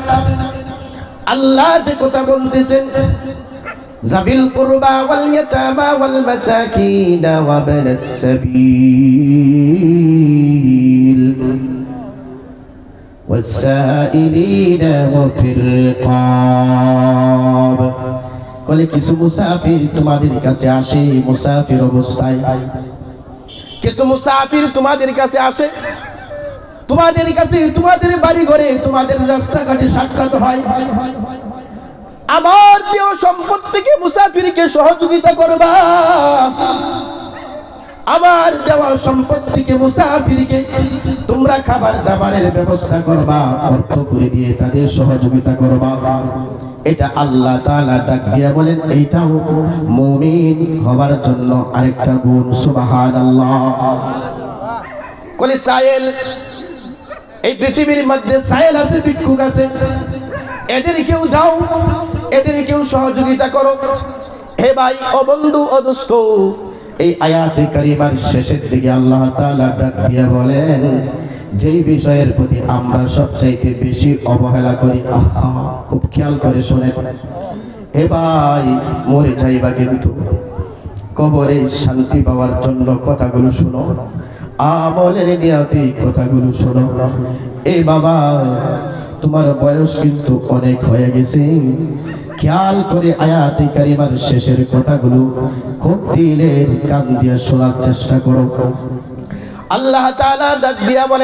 আল্লাহ যে কথা বলতেছেন, যাবিল কুরবা ওয়াল ইয়াতামা ওয়াল মাসাকিন ওয়া ইবনাস সাবিল والسائلين وفي الرقاب। কলে কিছু মুসাফির তোমাদের কাছে আসে মুসাফির অবস্থায়, কিছু মুসাফির তোমাদের কাছে আসে, তোমাদের কাছে তোমাদের বাড়ি ঘরে তোমাদের রাস্তাঘাটে সাক্ষাৎ হয়। আমার দেহ সম্পদ থেকে মুসাফিরকে সহযোগিতা করবা, আমার দেওয়া সম্পদ থেকে মুসাফিরকে তোমরা খাবার দাবারের ব্যবস্থা করবা, অর্থ করে দিয়ে তাদের সহযোগিতা করবা। এটা আল্লাহ তাআলা ডাক দিয়া বলেন এইটাও মুমিন হওয়ার জন্য আরেকটা গুণ। সুবহানাল্লাহ। কলি সায়েল, এই পৃথিবীর মধ্যে সায়েল আছে, ভিক্ষুক আছে, এদেরকেও দাও, এদেরকেও সহযোগিতা করো। হে ভাই ও বন্ধু ও দোস্ত, এই আয়াতে কারিমার শেষের দিকে আল্লাহ তাআলা ডাক দিয়া বলেন যেই বিষয়ের প্রতি আমরা সবচাইতে বেশি অবহেলা করি, খুব খেয়াল করে শুনেন। হে ভাই, মরে যাইবা কিন্তু কবরে শান্তি পাওয়ার জন্য কথাগুলো শুনো, আমলের নিয়তি কথাগুলো শোনো। এই বাবা, তোমার বয়স কিন্তু অনেক হয়ে গেছে, খেয়াল করে আয়াতে কারিমার শেষের কথাগুলো খুব দিলের কান দিয়ে শোনার চেষ্টা করো। আল্লাহ তাআলা ডাক দিয়া বলে